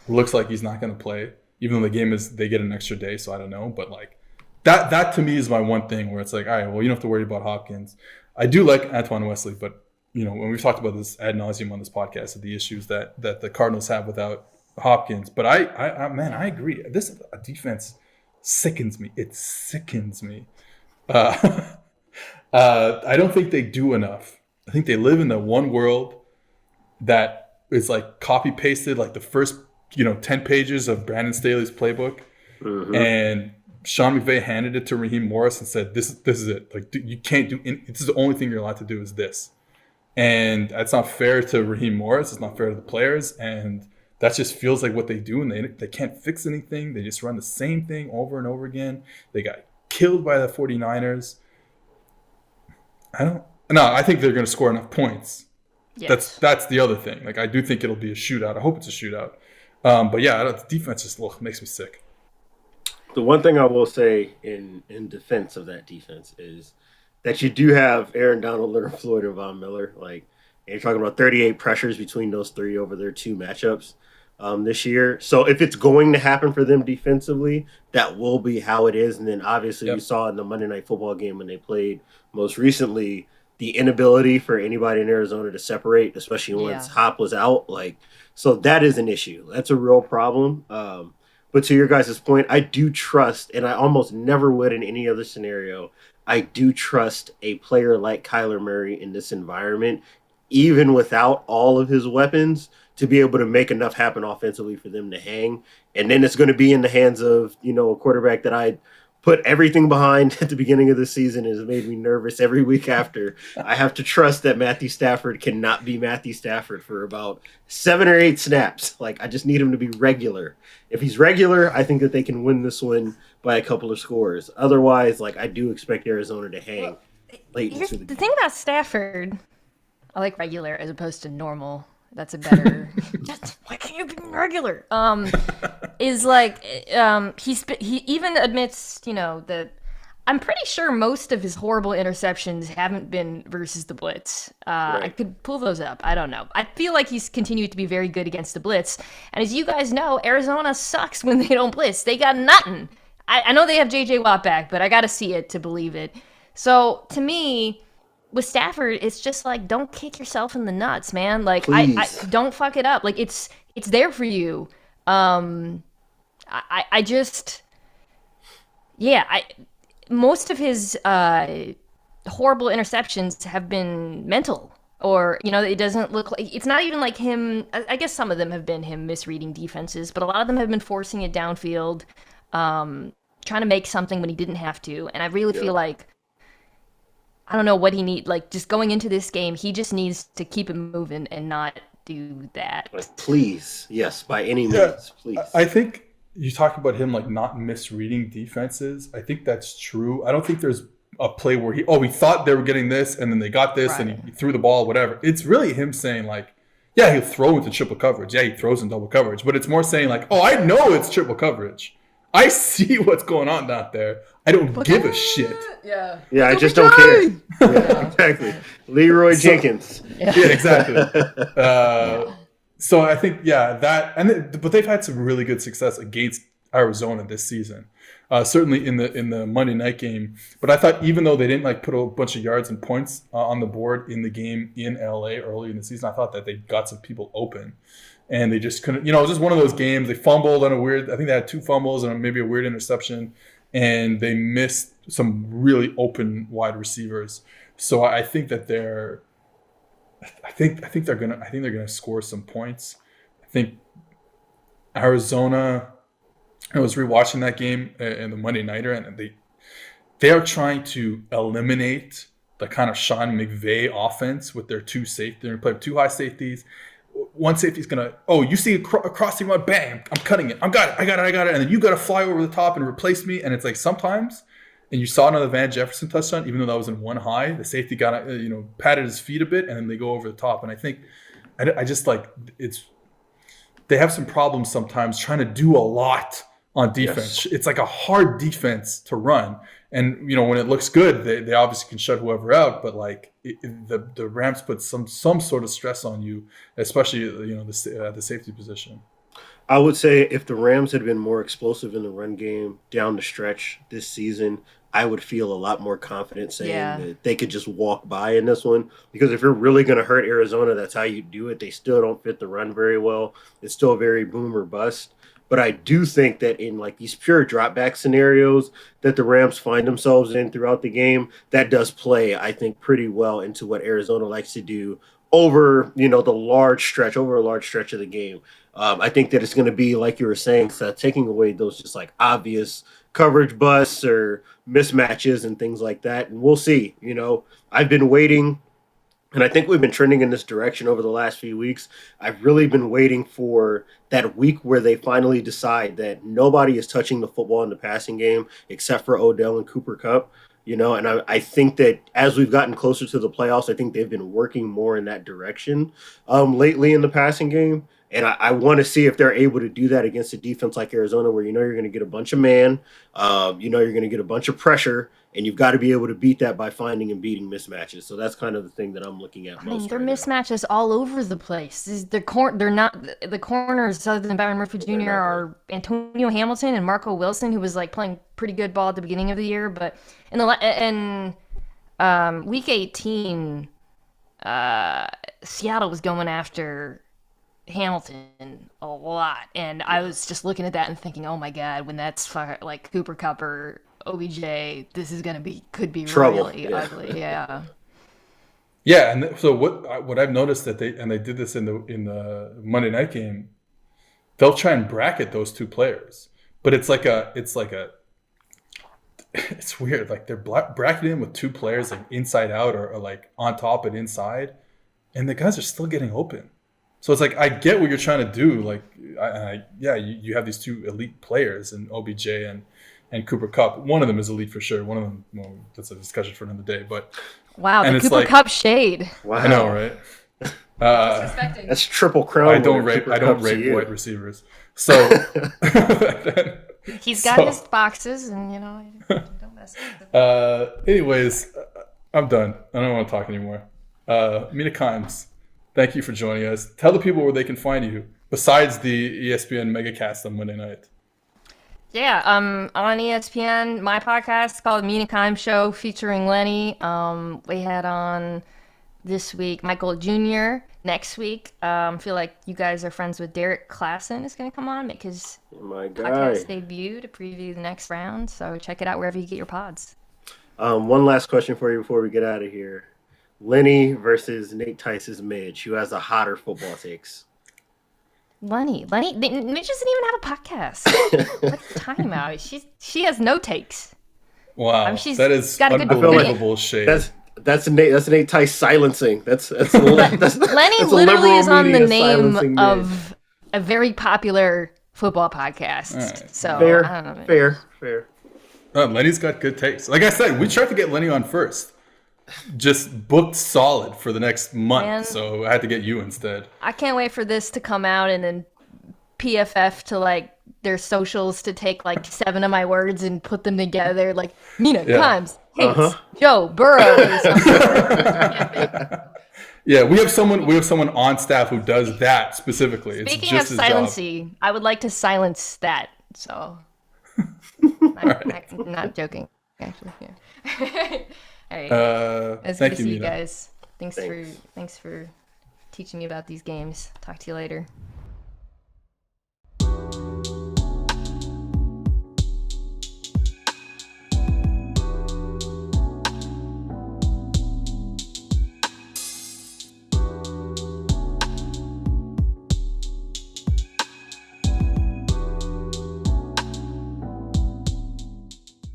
looks like he's not going to play. Even though they get an extra day, so I don't know. But like that to me is my one thing where it's like, all right, well, you don't have to worry about Hopkins. I do like Antoine Wesley, but when we've talked about this ad nauseum on this podcast of the issues that the Cardinals have without Hopkins, but I agree. This defense sickens me. It sickens me. I don't think they do enough. I think they live in the one world that is like copy pasted, like the first 10 pages of Brandon Staley's playbook, and Sean McVay handed it to Raheem Morris and said, "This is it. Like you can't do. This is the only thing you're allowed to do is this." And that's not fair to Raheem Morris. It's not fair to the players, and that just feels like what they do, and they can't fix anything. They just run the same thing over and over again. They got killed by the 49ers. I think they're going to score enough points. Yes. That's the other thing. Like I do think it'll be a shootout. I hope it's a shootout. But yeah, the defense just makes me sick. The one thing I will say in defense of that defense is that you do have Aaron Donald, Leonard Floyd, and Von Miller. Like, and you're talking about 38 pressures between those three over their two matchups this year. So if it's going to happen for them defensively, that will be how it is. And then obviously we saw in the Monday Night Football game when they played most recently, the inability for anybody in Arizona to separate, especially once Hop was out. Like, so that is an issue. That's a real problem. But to your guys' point, I do trust, and I almost never would in any other scenario, I do trust a player like Kyler Murray in this environment, even without all of his weapons, to be able to make enough happen offensively for them to hang. And then it's going to be in the hands of, a quarterback that I put everything behind at the beginning of the season and has made me nervous every week after. I have to trust that Matthew Stafford cannot be Matthew Stafford for about 7 or 8 snaps. Like, I just need him to be regular. If he's regular, I think that they can win this one by a couple of scores. Otherwise, like, I do expect Arizona to hang late. Here's the thing about Stafford. I like regular as opposed to normal. That's a better. Why can't you be regular? Is like he even admits, that I'm pretty sure most of his horrible interceptions haven't been versus the blitz. Right. I could pull those up. I don't know. I feel like he's continued to be very good against the blitz. And as you guys know, Arizona sucks when they don't blitz. They got nothing. I know they have J.J. Watt back, but I got to see it to believe it. So to me, with Stafford, it's just like, don't kick yourself in the nuts, man. Like, I don't fuck it up. Like, it's there for you. Most of his horrible interceptions have been mental, or it doesn't look like, it's not even like him. I guess some of them have been him misreading defenses, but a lot of them have been forcing it downfield, trying to make something when he didn't have to. And I really feel like, I don't know what he needs. Like, just going into this game, he just needs to keep it moving and not do that. Please, yes, by any means, please. I think you talk about him like not misreading defenses. I think that's true. I don't think there's a play where we thought they were getting this and then they got this and he threw the ball, whatever. It's really him saying like, yeah, he'll throw into triple coverage. Yeah, he throws in double coverage. But it's more saying like, oh, I know it's triple coverage. I see what's going on out there. I don't give a shit. Yeah, I just don't care. Yeah, exactly. Leroy Jenkins. Yeah, exactly. So I think, but they've had some really good success against Arizona this season. Certainly in the Monday night game. But I thought even though they didn't like put a bunch of yards and points on the board in the game in LA early in the season, I thought that they got some people open. And they just couldn't, it was just one of those games. They fumbled on I think they had 2 fumbles and maybe a weird interception. And they missed some really open wide receivers. So I think that they're gonna score some points. I think Arizona, I was rewatching that game in the Monday Nighter, and they are trying to eliminate the kind of Sean McVay offense with their 2 safeties. They're going to play 2 high safeties. one safety's gonna, you see a crossing run, bang, I'm cutting it, I got it, and then you got to fly over the top and replace me, and it's like sometimes, and you saw it on the Van Jefferson touchdown, even though that was in one high, the safety got patted his feet a bit, and then they go over the top, and I think I just like they have some problems sometimes trying to do a lot on defense. Yes. It's like a hard defense to run. And, when it looks good, they obviously can shut whoever out. But, like, the Rams put some sort of stress on you, especially, the safety position. I would say if the Rams had been more explosive in the run game down the stretch this season, I would feel a lot more confident saying that they could just walk by in this one. Because if you're really going to hurt Arizona, that's how you do it. They still don't fit the run very well. It's still very boom or bust. But I do think that in like these pure drop back scenarios that the Rams find themselves in throughout the game, that does play, I think, pretty well into what Arizona likes to do over, the large stretch of the game. I think that it's going to be, like you were saying, Seth, taking away those just like obvious coverage busts or mismatches and things like that. And we'll see. I've been waiting. And I think we've been trending in this direction over the last few weeks. I've really been waiting for that week where they finally decide that nobody is touching the football in the passing game except for Odell and Cooper Kupp. And I think that as we've gotten closer to the playoffs, I think they've been working more in that direction lately in the passing game. And I want to see if they're able to do that against a defense like Arizona, where you're going to get a bunch of man, you're going to get a bunch of pressure, and you've got to be able to beat that by finding and beating mismatches. So that's kind of the thing that I'm looking at most. They're mismatches all over the place. They're not the corners other than Byron Murphy Jr. are Antonio Hamilton and Marco Wilson, who was like playing pretty good ball at the beginning of the year, but in week 18, Seattle was going after Hamilton a lot, and I was just looking at that and thinking, oh my god, when that's like Cooper Kupp or OBJ, this is could be trouble. Really ugly. Yeah and so what I've noticed that they did this in the Monday night game, they'll try and bracket those two players, but it's weird, like they're bracketing them with two players like inside out or like on top and inside, and the guys are still getting open. So it's like, I get what you're trying to do. Like, you have these two elite players in OBJ and Cooper Kupp. One of them is elite for sure. One of them, that's a discussion for another day. But wow, the Cooper Kupp shade. Wow, I know, right? That's triple crown. I don't rate white receivers. So he's got his boxes, and don't mess with them. Anyways, I'm done. I don't want to talk anymore. Mina Kimes, thank you for joining us. Tell the people where they can find you besides the ESPN Megacast on Monday night. Yeah, on ESPN, my podcast called Mina Kimes Show featuring Lenny. We had on this week Michael Jr. Next week, feel like you guys are friends with Derek Klassen is going to come on, make his podcast debut to preview the next round. So check it out wherever you get your pods. One last question for you before we get out of here. Lenny versus Nate Tice's Midge. Who has the hotter football takes? Midge doesn't even have a podcast. What's the time out? She has no takes. Wow, that is got a good unbelievable shade. That's Nate Tice silencing. That's Lenny literally is on the name of a very popular football podcast. Right. So fair, I don't know. Fair. Lenny's got good takes. Like I said, we tried to get Lenny on first. Just booked solid for the next month, so I had to get you instead. I can't wait for this to come out and then PFF to like their socials to take like 7 of my words and put them together, like Mina Kimes hates Joe Burrow or something. Yeah, we have someone on staff who does that specifically. Speaking of silencing, I would like to silence that. So, not joking, actually. Yeah. All right. It's good to see you guys. Thanks for teaching me about these games. Talk to you later.